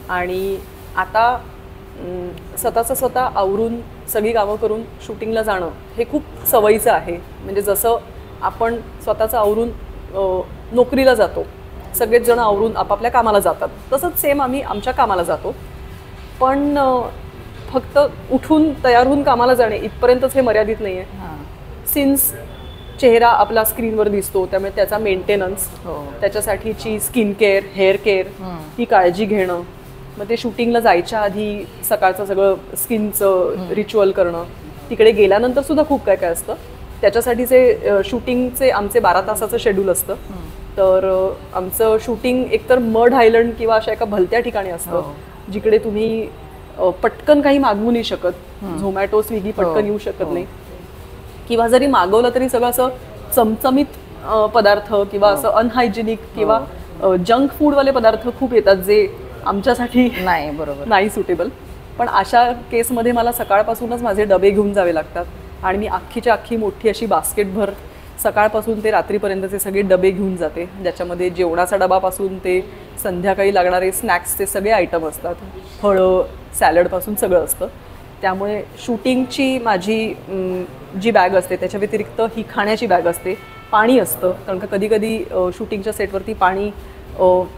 आणि आता स्वतःचं स्वतः आवरून सगळी कामं करून शूटिंगला जाणं हे खूप सवयीचं आहे. म्हणजे जसं आपण स्वतःचं आवरून नोकरीला जातो, सगळेच जण आवरून आपापल्या कामाला जातात, तसंच सेम आम्ही आमच्या कामाला जातो. पण फक्त उठून तयार होऊन कामाला जाणे इथपर्यंतच हे मर्यादित नाही आहे. सिन्स चेहरा आपला स्क्रीनवर दिसतो त्यामुळे त्याचा मेंटेनन्स, त्याच्यासाठीची स्किन केअर, हेअर केअर, ती काळजी घेणं, मग ते शूटिंगला जायच्या आधी सकाळचं सगळं स्किनचं रिच्युअल करणं, तिकडे गेल्यानंतर सुद्धा खूप काय काय असतं. त्याच्यासाठीचे शूटिंगचे आमचे 12 तासाचं शेड्यूल असतं. तर आमचं शूटिंग एकतर मड आयलंड किंवा अशा एका भलत्या ठिकाणी असतं जिकडे तुम्ही पटकन काही मागवू नाही शकत. झोमॅटो, स्विगी पटकन येऊ शकत नाही, किंवा जरी मागवलं तरी सगळं असं चमचमीत पदार्थ किंवा असं अनहायजेनिक किंवा जंक फूडवाले पदार्थ खूप येतात जे आमच्यासाठी नाही सुटेबल. पण अशा केसमध्ये मला सकाळपासूनच माझे डबे घेऊन जावे लागतात आणि मी अख्खीच्या अख्खी मोठी अशी बास्केटभर सकाळपासून ते रात्रीपर्यंतचे सगळे डबे घेऊन जाते, ज्याच्यामध्ये जेवणाचा डबापासून ते संध्याकाळी लागणारे स्नॅक्सचे सगळे आयटम असतात, फळं, सॅलडपासून सगळं असतं. त्यामुळे शूटिंगची माझी जी बॅग असते त्याच्या व्यतिरिक्त ही खाण्याची बॅग असते, पाणी असतं, कारण का कधी कधी शूटिंगच्या सेटवरती पाणी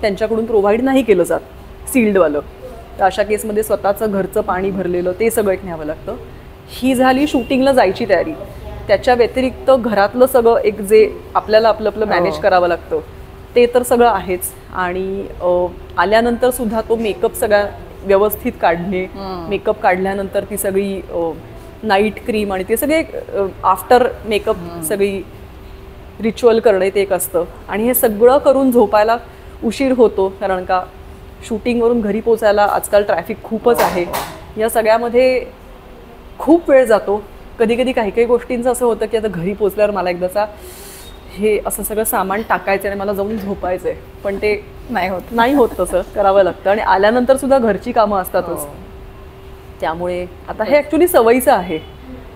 त्यांच्याकडून प्रोव्हाइड नाही केलं जात सील्डवालं, तर अशा केसमध्ये स्वतःचं घरचं पाणी भरलेलं ते सगळं एक न्यावं लागतं. ही झाली शूटिंगला जायची तयारी. त्याच्या व्यतिरिक्त घरातलं सगळं एक जे आपल्याला आपलं आपलं मॅनेज करावं लागतं ते तर सगळं आहेच. आणि आल्यानंतर सुद्धा तो मेकअप सगळा व्यवस्थित काढणे, मेकअप काढल्यानंतर ती सगळी नाईट क्रीम आणि ते सगळे आफ्टर मेकअप सगळी रिच्युअल करणे ते एक असतं. आणि हे सगळं करून झोपायला उशीर होतो, कारण का शूटिंगवरून घरी पोचायला आजकाल ट्रॅफिक खूपच आहे. या सगळ्यामध्ये खूप वेळ जातो. कधी कधी काही काही गोष्टींचं असं होतं की आता घरी पोचल्यावर मला एकदाचा हे असं सगळं सामान टाकायचं आणि मला जाऊन झोपायचं आहे, पण ते नाही होत तसं करावं लागतं. आणि आल्यानंतर सुद्धा घरची कामं असतातच. त्यामुळे आता हे ॲक्च्युली सवयीचं आहे.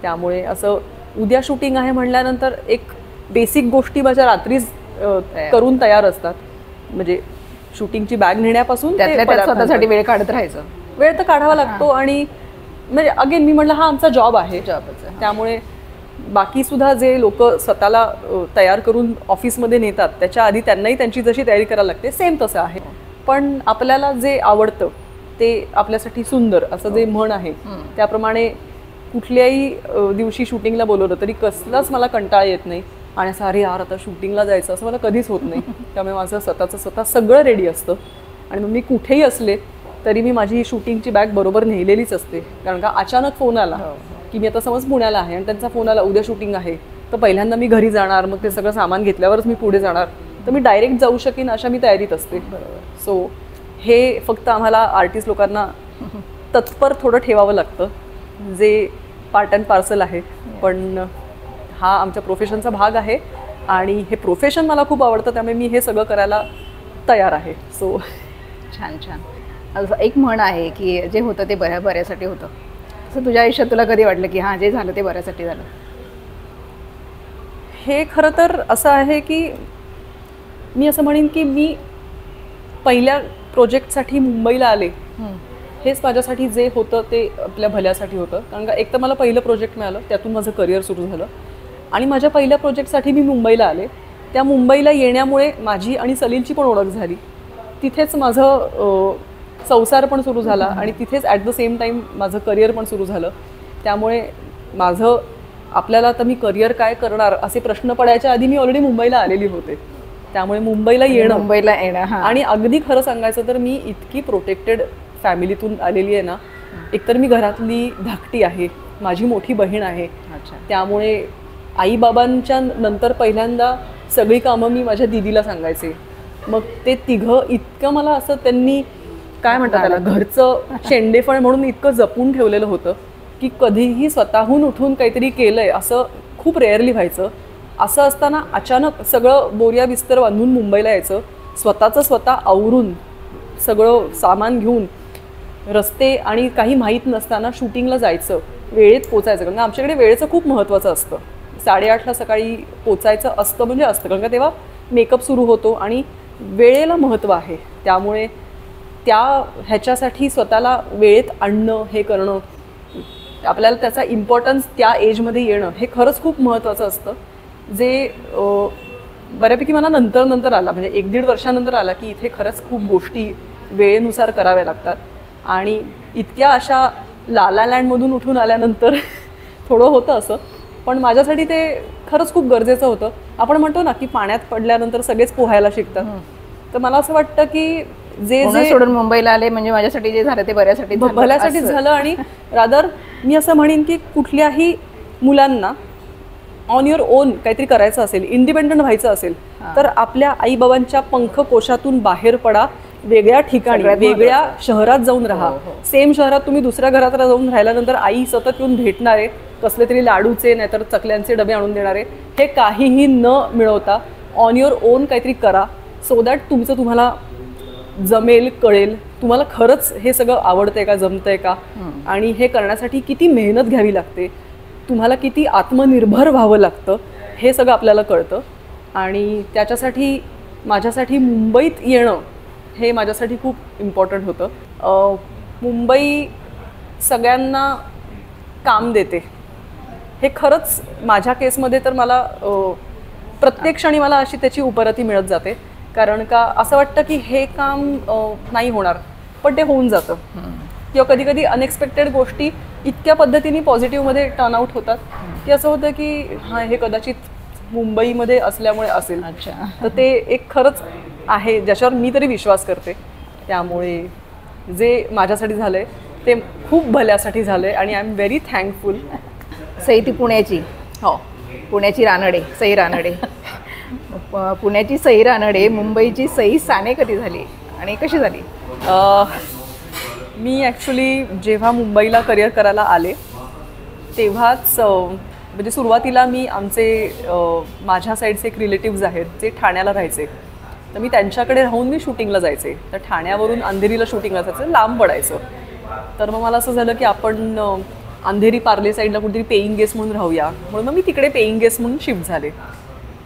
त्यामुळे असं उद्या शूटिंग आहे म्हणल्यानंतर एक बेसिक गोष्टी माझ्या रात्रीच करून तयार असतात. म्हणजे शूटिंगची बॅग नेण्यापासून स्वतःसाठी वेळ काढत राहायचं. वेळ तर काढावा लागतो. आणि म्हणजे अगेन मी म्हटलं हा आमचा जॉब आहे, त्यामुळे बाकी सुद्धा जे लोक स्वतःला तयार करून ऑफिसमध्ये नेतात त्याच्या आधी त्यांनाही त्यांची जशी तयारी करायला लागते सेम तसं आहे. पण आपल्याला जे आवडतं ते आपल्यासाठी सुंदर असं जे म्हण आहे त्याप्रमाणे कुठल्याही दिवशी शूटिंगला बोलवलं तरी कसलाच मला कंटाळा येत नाही. आणि असं अरे यार आता शूटिंगला जायचं असं मला कधीच होत नाही. त्यामुळे माझं स्वतः सगळं रेडी असतं. आणि मग मी कुठेही असले तरी मी माझी शूटिंगची बॅग बरोबर नेलेलीच असते, कारण का अचानक फोन आला की मी आता समज पुण्याला आहे आणि त्यांचा फोन आला उद्या शूटिंग आहे, तर पहिल्यांदा मी घरी जाणार, मग ते सगळं सामान घेतल्यावरच मी पुढे जाणार, तर मी डायरेक्ट जाऊ शकेन अशा मी तयारीत असते. सो हे फक्त आम्हाला आर्टिस्ट लोकांना तत्पर थोडं ठेवावं लागतं, जे पार्ट अँड पार्सल आहे. पण हा आमच्या प्रोफेशनचा भाग आहे आणि हे प्रोफेशन मला खूप आवडतं, त्यामुळे मी हे सगळं करायला तयार आहे. सो छान छान. असं एक म्हण आहे की जे होतं ते बऱ्यासाठी होतं. असं तुझ्या आयुष्यात तुला कधी वाटलं की हां जे झालं ते बऱ्यासाठी झालं? हे खरं तर असं आहे की मी असं म्हणेन की मी पहिल्या प्रोजेक्टसाठी मुंबईला आले हेच माझ्यासाठी जे होतं ते आपल्या भल्यासाठी होतं. कारण का एक तर मला पहिलं प्रोजेक्ट मिळालं, त्यातून माझं करिअर सुरू झालं. आणि माझ्या पहिल्या प्रोजेक्टसाठी मी मुंबईला आले. त्या मुंबईला येण्यामुळे माझी आणि सलीलची पण ओळख झाली. तिथेच माझं संसार पण सुरू झाला आणि तिथेच ॲट द सेम टाईम माझं करिअर पण सुरू झालं. त्यामुळे माझं आपल्याला तर मी करिअर काय करणार असे प्रश्न पडायच्या आधी मी ऑलरेडी मुंबईला आलेली होते. त्यामुळे मुंबईला येणं आणि अगदी खरं सांगायचं तर मी इतकी प्रोटेक्टेड फॅमिलीतून आलेली आहे ना. एकतर मी घरातली धाकटी आहे, माझी मोठी बहीण आहे, त्यामुळे आईबाबांच्या नंतर पहिल्यांदा सगळी कामं मी माझ्या दीदीला सांगायचे. मग ते तिघं इतकं मला असं त्यांनी काय म्हणतात त्याला घरचं शेंडेफळ म्हणून इतकं जपून ठेवलेलं होतं की कधीही स्वतःहून उठून काहीतरी केलंय असं खूप रेअरली व्हायचं. असं असताना अचानक सगळं बोरिया बिस्तर बांधून मुंबईला यायचं, स्वतःचं स्वतः आवरून सगळं सामान घेऊन रस्ते आणि काही माहीत नसताना शूटिंगला जायचं, वेळेत पोचायचं. कारण का आमच्याकडे वेळेचं खूप महत्त्वाचं असतं. 8:30ला सकाळी पोचायचं असतं म्हणजे असतं, कारण का तेव्हा मेकअप सुरू होतो आणि वेळेला महत्त्व आहे. त्यामुळे त्या ह्याच्यासाठी स्वतःला वेळेत आणणं, हे करणं, आपल्याला त्याचा इम्पॉर्टन्स त्या एजमध्ये येणं हे खरंच खूप महत्त्वाचं असतं. जे बऱ्यापैकी मला नंतर आला, म्हणजे 1-1.5 वर्षानंतर आला की इथे खरंच खूप गोष्टी वेळेनुसार कराव्या लागतात. आणि इतक्या अशा लाला लँडमधून उठून आल्यानंतर थोडं होतं असं, पण माझ्यासाठी ते खरंच खूप गरजेचं होतं. आपण म्हणतो ना की पाण्यात पडल्यानंतर सगळेच पोहायला शिकतात. तर मला असं वाटतं की जे सोडून मुंबईला आले म्हणजे माझ्यासाठी जे झालं ते भल्यासाठीच झालं. आणि रादर मी असं म्हणेन की कुठल्याही मुलांना ऑन युअर ओन काहीतरी करायचं असेल, इंडिपेंडंट व्हायचं असेल, तर आपल्या आईबाबांच्या पंखकोशातून बाहेर पडा, वेगळ्या ठिकाणी वेगळ्या शहरात जाऊन राहा. सेम शहरात तुम्ही दुसऱ्या घरात जाऊन राहिल्यानंतर आई सतत येऊन भेटणारे, कसले तरी लाडूचे नाहीतर चकल्यांचे डबे आणून देणारे, हे काहीही न मिळवता ऑन युअर ओन काहीतरी करा, सो दॅट तुमचं तुम्हाला जमेल, कळेल तुम्हाला खरंच हे सगळं आवडतंय का, जमतंय का, आणि हे करण्यासाठी किती मेहनत घ्यावी लागते, तुम्हाला किती आत्मनिर्भर व्हावं लागतं, हे सगळं आपल्याला कळतं. आणि त्याच्यासाठी माझ्यासाठी मुंबईत येणं हे माझ्यासाठी खूप इम्पॉर्टंट होतं. मुंबई सगळ्यांना काम देते, हे खरंच माझ्या केसमध्ये तर मला प्रत्येक क्षणी मला अशी त्याची उपरती मिळत जाते. कारण का असं वाटतं की हे काम नाही होणार, पण ते होऊन जातं. किंवा कधी कधी अनएक्सपेक्टेड गोष्टी इतक्या पद्धतीने पॉझिटिव्हमध्ये टर्न आउट होतात की असं होतं की हां, हे कदाचित मुंबईमध्ये असल्यामुळे असेल. तर ते एक खरंच आहे ज्याच्यावर मी तरी विश्वास करते. त्यामुळे जे माझ्यासाठी झालंय ते खूप भल्यासाठी झालंय आणि I am very thankful. Sai ती पुण्याची, हो, पुण्याची रानडे, सई रानडे. पुण्याची सई रानडे मुंबईची सई साने कधी झाली आणि कशी झाली? मी ॲक्च्युली जेव्हा मुंबईला करिअर करायला आले तेव्हाच म्हणजे सुरुवातीला मी माझ्या साईडचे एक रिलेटिव्ज आहेत जे ठाण्याला राहायचे, तर मी त्यांच्याकडे राहून मी शूटिंगला जायचे. तर ठाण्यावरून अंधेरीला शूटिंगला जायचं, लांब पडायचं. तर मग मला असं झालं की आपण अंधेरी पार्ले साईडला कुठेतरी पेईंग गेस्ट म्हणून राहूया, म्हणून मग मी तिकडे पेईंग गेस्ट म्हणून शिफ्ट झाले.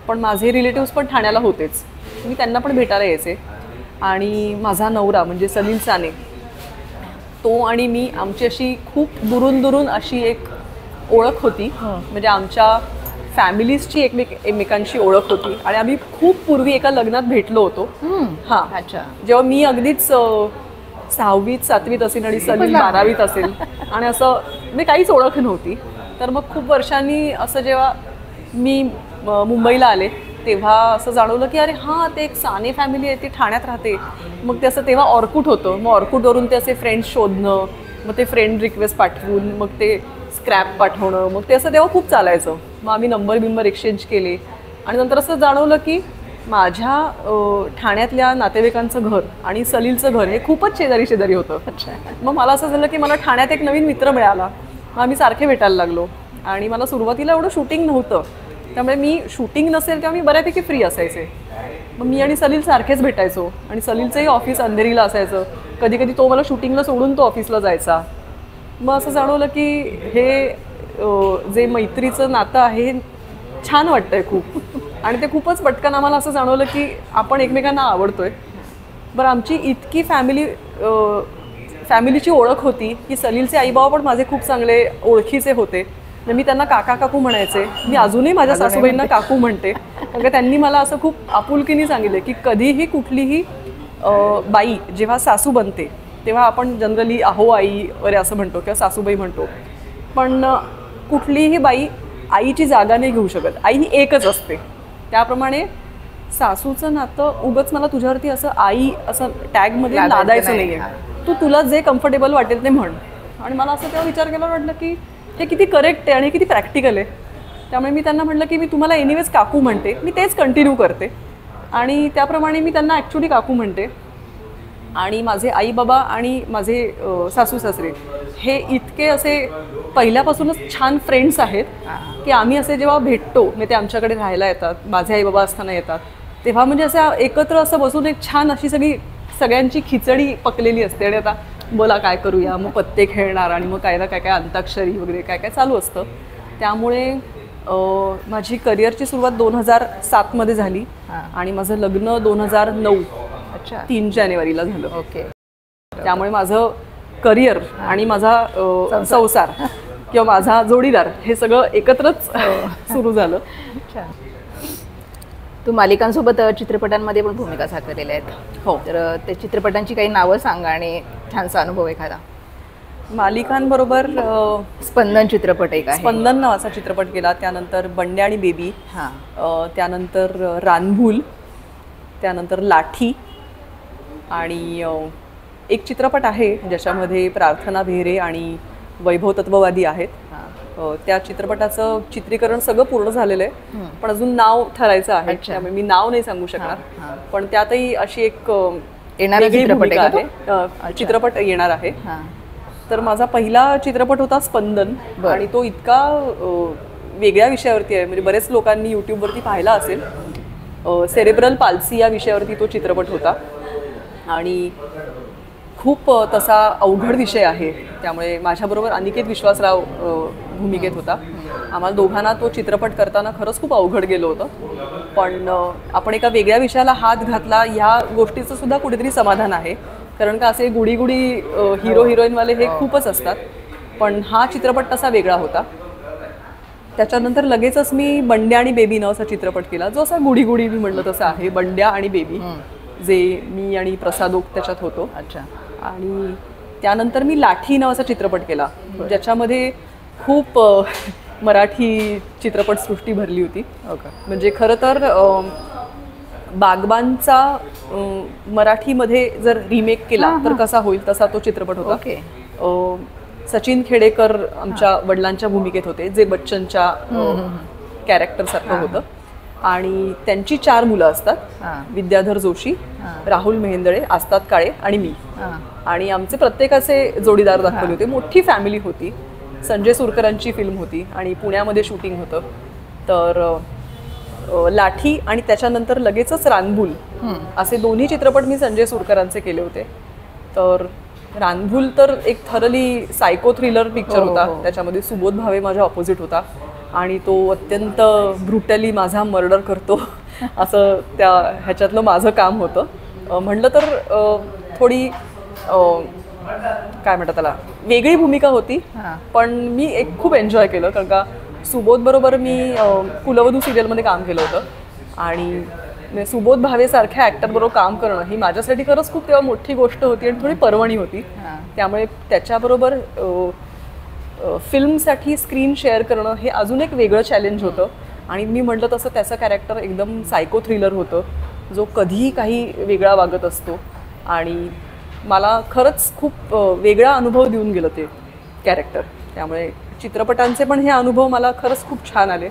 पण माझे रिलेटिव्स पण ठाण्याला होतेच, मी त्यांना पण भेटायला यायचे. आणि माझा नवरा म्हणजे सलील साने, तो आणि मी आमची अशी खूप दुरून अशी एक ओळख होती. म्हणजे आमच्या फॅमिलीजची एकमेकांची ओळख होती. आणि आम्ही खूप पूर्वी एका लग्नात भेटलो होतो. हां, अच्छा. जेव्हा मी अगदीच 6वीत 7वीत असेल आणि सलील 12वीत असेल, आणि असं मी काहीच ओळख नव्हती. तर मग खूप वर्षांनी असं जेव्हा मी मुंबईला आले तेव्हा असं जाणवलं की अरे हां, ते एक साने फॅमिली आहे, ती ठाण्यात राहते. मग ते असं तेव्हा ऑर्कुट होतं, मग ऑर्कुटवरून ते असे फ्रेंड्स शोधणं, मग ते फ्रेंड रिक्वेस्ट पाठवून मग ते स्क्रॅप पाठवणं, मग ते असं तेव्हा खूप चालायचं. मग आम्ही नंबर एक्सचेंज केले. आणि नंतर असं जाणवलं की माझ्या ठाण्यातल्या नातेवाईकांचं घर आणि सलीलचं घर हे खूपच शेजारी होतं. मग मला असं झालं की मला ठाण्यात एक नवीन मित्र मिळाला, मग आम्ही सारखे भेटायला लागलो. आणि मला सुरुवातीला एवढं शूटिंग नव्हतं, त्यामुळे मी शूटिंग नसेल तेव्हा मी बऱ्यापैकी फ्री असायचे. मग मी आणि सलील सारखेच भेटायचो. आणि सलीलचंही ऑफिस अंधेरीला असायचं, कधी कधी तो मला शूटिंगला सोडून तो ऑफिसला जायचा. मग असं जाणवलं की हे जे मैत्रीचं नातं आहे हे छान वाटतंय खूप. आणि ते खूपच पटकन आम्हाला असं जाणवलं की आपण एकमेकांना आवडतोय. बरं, आमची इतकी फॅमिलीची ओळख होती की सलीलचे आईबाबा पण माझे खूप चांगले ओळखीचे होते. मी त्यांना काका काकू म्हणायचे. मी अजूनही माझ्या सासूबाईंना काकू म्हणते, कारण का त्यांनी मला असं खूप आपुलकीने सांगितलं की कधीही कुठलीही बाई जेव्हा सासू बनते तेव्हा आपण जनरली आहो आई वगैरे असं म्हणतो किंवा सासूबाई म्हणतो, पण कुठलीही बाई आईची जागा नाही घेऊ शकत. आई ही एकच असते. त्याप्रमाणे सासूचं नातं उगाच मला तुझ्यावरती असं आई असं टॅगमध्ये लादायचं नाही आहे. तुला जे कम्फर्टेबल वाटेल ते म्हण. आणि मला असं तेव्हा विचार केला, वाटलं की हे किती करेक्ट आहे आणि किती प्रॅक्टिकल आहे. त्यामुळे मी त्यांना म्हटलं की मी तुम्हाला एनिवेज काकू म्हणते, मी तेच कंटिन्यू करते. आणि त्याप्रमाणे मी त्यांना ॲक्च्युली काकू म्हणते. आणि माझे आई बाबा आणि माझे सासू सासरे हे इतके असे पहिल्यापासूनच छान फ्रेंड्स आहेत की आम्ही असे जेव्हा भेटतो म्हणजे ते आमच्याकडे राहायला येतात, माझे आई बाबा असताना येतात, तेव्हा म्हणजे असं एकत्र असं बसून एक छान अशी सगळ्यांची खिचडी पकलेली असते. आणि आता बोला काय करूया, मग पत्ते खेळणार आणि मग काय ना काय काय अंताक्षरी वगैरे काय काय चालू असतं. त्यामुळे माझी करिअरची सुरुवात 2007 मध्ये झाली आणि माझं लग्न 2009 3 जानेवारीला झालं. ओके. त्यामुळे माझं करिअर आणि माझा संसार किंवा माझा जोडीदार हे सगळं एकत्रच सुरू झालं. तू मालिकांसोबत चित्रपटांमध्ये पण भूमिका साकारलेल्या आहेत. हो. तर त्या चित्रपटांची काही नावं सांगा आणि छानसा अनुभव एखादा. मालिकांबरोबर स्पंदन चित्रपट एक आहे. स्पंदन नावाचा चित्रपट केला, त्यानंतर बंड्या आणि बेबी, त्यानंतर रानभूल, त्यानंतर लाठी, आणि एक चित्रपट आहे ज्याच्यामध्ये प्रार्थना बेहरे आणि वैभव तत्ववादी आहेत. त्या चित्रपटाचं चित्रीकरण सगळं पूर्ण झालेलं आहे, पण अजून नाव ठरायचं आहे. त्यामुळे मी नाव नाही सांगू शकणार, पण त्यातही अशी एक चित्रपट येणार आहे. तर माझा पहिला चित्रपट होता स्पंदन, आणि तो इतका वेगळ्या विषयावरती आहे, म्हणजे बरेच लोकांनी यूट्यूबवरती पाहिला असेल. सेरेब्रल पाल्सी या विषयावरती तो चित्रपट होता आणि खूप तसा अवघड विषय आहे. त्यामुळे माझ्याबरोबर अनिकेत विश्वासराव भूमिकेत होता. आम्हाला दोघांना तो चित्रपट करताना खरंच खूप अवघड गेलं होतं, पण आपण एका वेगळ्या विषयाला हात घातला ह्या गोष्टीचं सुद्धा कुठेतरी समाधान आहे. कारण का असे गुडी हिरो हिरोईनवाले हे खूपच असतात, पण हा चित्रपट तसा वेगळा होता. त्याच्यानंतर लगेचच मी बंड्या आणि बेबी नावाचा चित्रपट केला, जो असा गुडी मी म्हणलं तसं आहे, बंड्या आणि बेबी, जे मी आणि प्रसाद ओक त्याच्यात होतो. आणि त्यानंतर मी लाठी नावाचा चित्रपट केला, ज्याच्यामध्ये खूप मराठी चित्रपटसृष्टी भरली होती. म्हणजे खरं तर बागबानचा मराठीमध्ये जर रिमेक केला तर कसा होईल तसा तो चित्रपट होता. सचिन खेडेकर आमच्या वडिलांच्या भूमिकेत होते, जे बच्चनच्या कॅरेक्टर सारखं होतं. आणि त्यांची 4 मुलं असतात, विद्याधर जोशी, राहुल मेहेंदळे, आस्ताद काळे आणि मी. आणि आमचे प्रत्येकाचे जोडीदार दाखवले होते. मोठी फॅमिली होती. संजय सुरकरांची फिल्म होती आणि पुण्यामध्ये शूटिंग होतं. तर लाठी आणि त्याच्यानंतर लगेचच रानभूल असे दोन्ही चित्रपट मी संजय सुरकरांचे केले होते. तर रानभूल तर एक थरली सायको थ्रिलर पिक्चर होता. त्याच्यामध्ये सुबोध भावे माझ्या ऑपोजिट होता आणि तो अत्यंत ब्रुटली माझा मर्डर करतो असं त्या ह्याच्यातलं माझं काम होतं. म्हणलं तर थोडी काय म्हणतात त्याला, वेगळी भूमिका होती, पण मी एक खूप एन्जॉय केलं. कारण का सुबोध बरोबर मी कुलवधू सिरियलमध्ये काम केलं होतं आणि सुबोध भावेसारख्या ॲक्टरबरोबर काम करणं ही माझ्यासाठी खरंच खूप तेव्हा मोठी गोष्ट होती आणि थोडी पर्वणी होती. त्यामुळे त्याच्याबरोबर फिल्मसाठी स्क्रीन शेअर करणं हे अजून एक वेगळं चॅलेंज होतं. आणि मी म्हटलं तसं त्याचं कॅरेक्टर एकदम सायको थ्रिलर होतं, जो कधीही काही वेगळा वागत असतो. आणि मला खरंच खूप वेगळा अनुभव देऊन गेलं ते कॅरेक्टर. त्यामुळे चित्रपटांचे पण हे अनुभव मला खरंच खूप छान आले.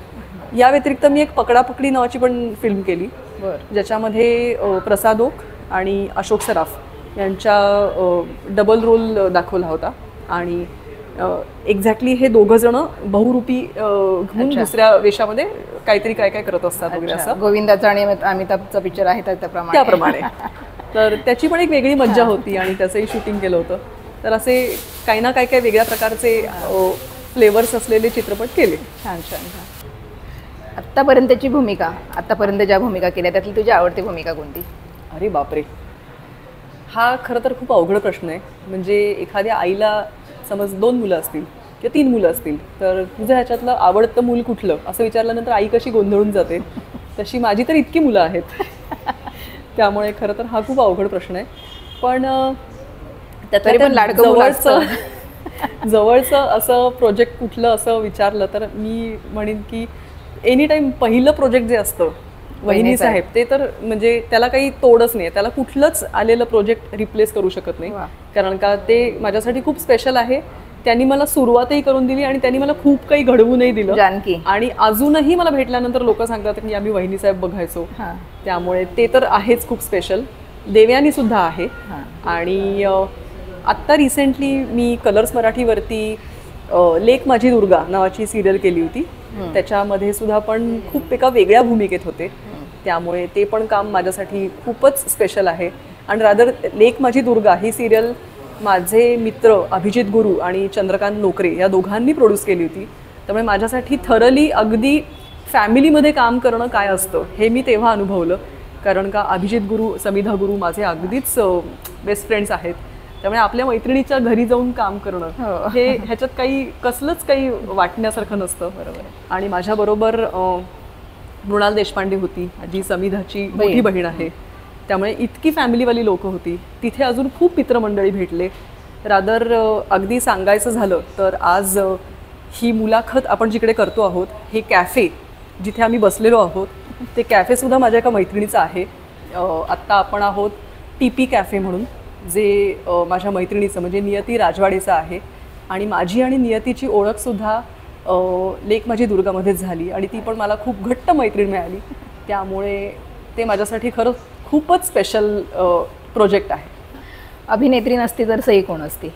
या व्यतिरिक्त मी एक पकडापकडी नावाची पण फिल्म केली, ज्याच्यामध्ये प्रसाद ओक आणि अशोक सराफ यांच्या डबल रोल दाखवला होता. आणि एक्झॅक्टली हे दोघं जण बहुरूपी घेऊन दुसऱ्या वेशामध्ये काहीतरी काय काय करत असतात वगैरे असं. गोविंदाचा आणि अमिताभचा पिक्चर आहे त्याप्रमाणे. तर त्याची पण एक वेगळी मज्जा होती आणि त्याचंही शूटिंग केलं होतं. तर असे काही ना काही काही वेगळ्या प्रकारचे फ्लेवर्स असलेले चित्रपट केले. छान छान छान. आत्तापर्यंतची भूमिका, आत्तापर्यंत ज्या भूमिका केल्या त्यातली तुझी आवडती भूमिका कोणती? अरे बापरे, हा खरं तर खूप अवघड प्रश्न आहे. म्हणजे एखाद्या आईला समज 2 मुलं असतील किंवा 3 मुलं असतील, तर तुझं ह्याच्यातलं आवडतं मूल कुठलं असं विचारल्यानंतर आई कशी गोंधळून जाते, तशी माझी तर इतकी मुलं आहेत. त्यामुळे खरं तर हा खूप अवघड प्रश्न आहे. पण जवळचं असं प्रोजेक्ट कुठलं असं विचारलं तर मी म्हणेन की एनी टाईम पहिलं प्रोजेक्ट जे असतं वहिनी साहेब, ते तर म्हणजे त्याला काही तोडच नाही. त्याला कुठलंच आलेलं प्रोजेक्ट रिप्लेस करू शकत नाही. कारण का ते माझ्यासाठी खूप स्पेशल आहे. त्यांनी मला सुरुवातही करून दिली आणि त्यांनी मला खूप काही घडवूनही दिलं. जानकी. आणि अजूनही मला भेटल्यानंतर लोक सांगतात की आम्ही वहिनी साहेब बघायचो. त्यामुळे ते तर आहेच खूप स्पेशल. देवयानी सुद्धा आहे. आणि आत्ता रिसेंटली मी कलर्स मराठीवरती लेक माझी दुर्गा नावाची सिरियल केली होती. त्याच्यामध्ये सुद्धा पण खूप एका वेगळ्या भूमिकेत होते, त्यामुळे ते पण काम माझ्यासाठी खूपच स्पेशल आहे. आणि रादर लेक माझी दुर्गा ही सिरियल माझे मित्र अभिजित गुरु आणि चंद्रकांत नोकरे या दोघांनी प्रोड्यूस केली होती. त्यामुळे माझ्यासाठी थरली अगदी फॅमिलीमध्ये काम करणं काय असतं हे मी तेव्हा अनुभवलं. कारण का अभिजित गुरु समिधा गुरु माझे अगदीच बेस्ट फ्रेंड्स आहेत. त्यामुळे आपल्या मैत्रिणीच्या घरी जाऊन काम करणं हे ह्याच्यात काही कसलंच काही वाटण्यासारखं नसतं. बरोबर. आणि माझ्याबरोबर मृणाल देशपांडे होती, जी समिधाची मोठी बहीण आहे. त्यामुळे इतकी फॅमिलीवाली लोकं होती. तिथे अजून खूप मित्रमंडळी भेटले. रादर अगदी सांगायचं झालं तर आज ही मुलाखत आपण जिकडे करतो आहोत, हे कॅफे जिथे आम्ही बसलेलो आहोत, ते कॅफेसुद्धा माझ्या एका मैत्रिणीचं आहे. आत्ता आपण आहोत TP कॅफे म्हणून, जे माझ्या मैत्रिणीचं म्हणजे नियती राजवाडेचं आहे. आणि माझी आणि नियतीची ओळखसुद्धा लेक माझी दुर्गामध्येच झाली आणि ती पण मला खूप घट्ट मैत्रीण मिळाली. त्यामुळे ते माझ्यासाठी खरंच खूपच स्पेशल प्रोजेक्ट आहे. अभिनेत्री नसती तर सई कोण असती?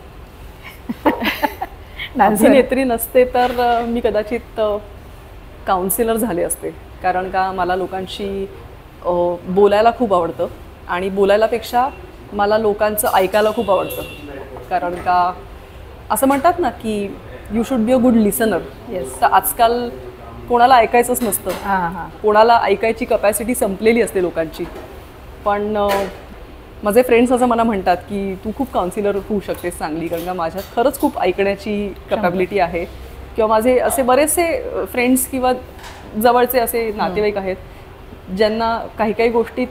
अभिनेत्री नसते तर मी कदाचित काउन्सिलर झाले असते. कारण का मला लोकांशी बोलायला खूप आवडतं आणि बोलायलापेक्षा मला लोकांचं ऐकायला खूप आवडतं. कारण का असं म्हणतात ना की you should be a good listener. Yes. तर आजकाल कोणाला ऐकायचंच नसतं, कोणाला ऐकायची कपॅसिटी संपलेली असते लोकांची. पण माझे फ्रेंड्स असं मला म्हणतात की तू खूप काउन्सिलर होऊ शकतेस चांगली, कारण का माझ्यात खरंच खूप ऐकण्याची कपॅबिलिटी आहे. किंवा माझे असे बरेचसे फ्रेंड्स किंवा जवळचे असे नातेवाईक आहेत ज्यांना काही काही गोष्टीत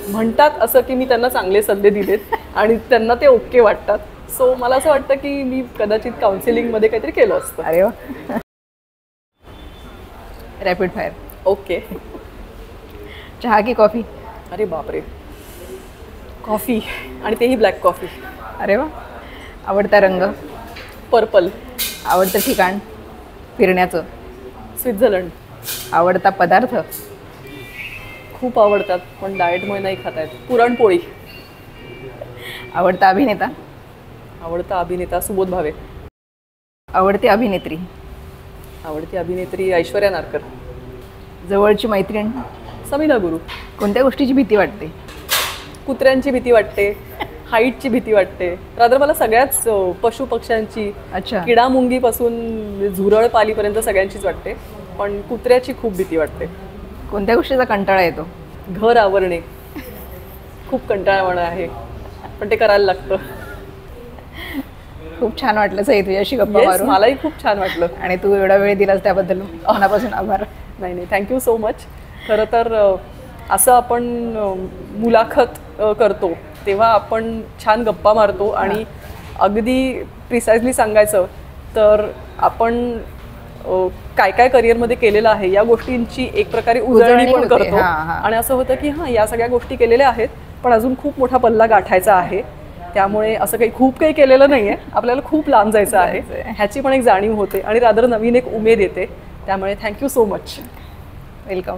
म्हणतात असं की मी त्यांना चांगले सल्ले दिलेत आणि त्यांना ते ओके वाटतात. सो मला असं वाटतं की मी कदाचित काउन्सिलिंगमध्ये काहीतरी केलं असतं. अरे वा. Rapid fire. ओके. चहा की कॉफी? अरे बापरे, कॉफी, आणि तेही ब्लॅक कॉफी. अरे वा. आवडता रंग? पर्पल. आवडतं ठिकाण फिरण्याचं? स्वित्झर्लंड. आवडता पदार्थ? खूप आवडतात पण डाएटमुळे नाही खाता येत. पुरणपोळी. आवडता अभिनेता? आवडता अभिनेता सुबोध भावे. आवडती अभिनेत्री? आवडती अभिनेत्री ऐश्वर्या नारकर. जवळची मैत्रीण? समिधा गुरु. कोणत्या गोष्टीची भीती वाटते? कुत्र्यांची भीती वाटते, हाईटची भीती वाटते. रादर मला सगळ्याच पशु पक्ष्यांची, अच्छा, किडा मुंगीपासून झुरळ पालीपर्यंत सगळ्यांचीच वाटते. पण कुत्र्याची खूप भीती वाटते. कोणत्या गोष्टीचा कंटाळा येतो? घर आवरणे खूप कंटाळवाणं आहे, पण ते करायला लागतं. खूप छान वाटलं सई तुझ्याशी गप्पा Yes, मारून. मलाही खूप छान वाटलं आणि तू एवढा वेळ दिलास त्याबद्दल मनापासून आभार. नाही, थँक्यू सो मच. खरं तर असं आपण मुलाखत करतो तेव्हा आपण छान गप्पा मारतो आणि अगदी प्रिसाइजली सांगायचं तर आपण काय काय करिअरमध्ये केलेलं आहे या गोष्टींची एक प्रकारे उजळणी पण करतो. आणि असं होतं की हां, या सगळ्या गोष्टी केलेल्या आहेत पण अजून खूप मोठा पल्ला गाठायचा आहे. त्यामुळे असं खूप काही केलेलं नाही आहे, आपल्याला खूप लांब जायचं आहे ह्याची पण एक जाणीव होते आणि रादर नवीन एक उमेद येते. त्यामुळे थँक्यू सो मच. वेलकम.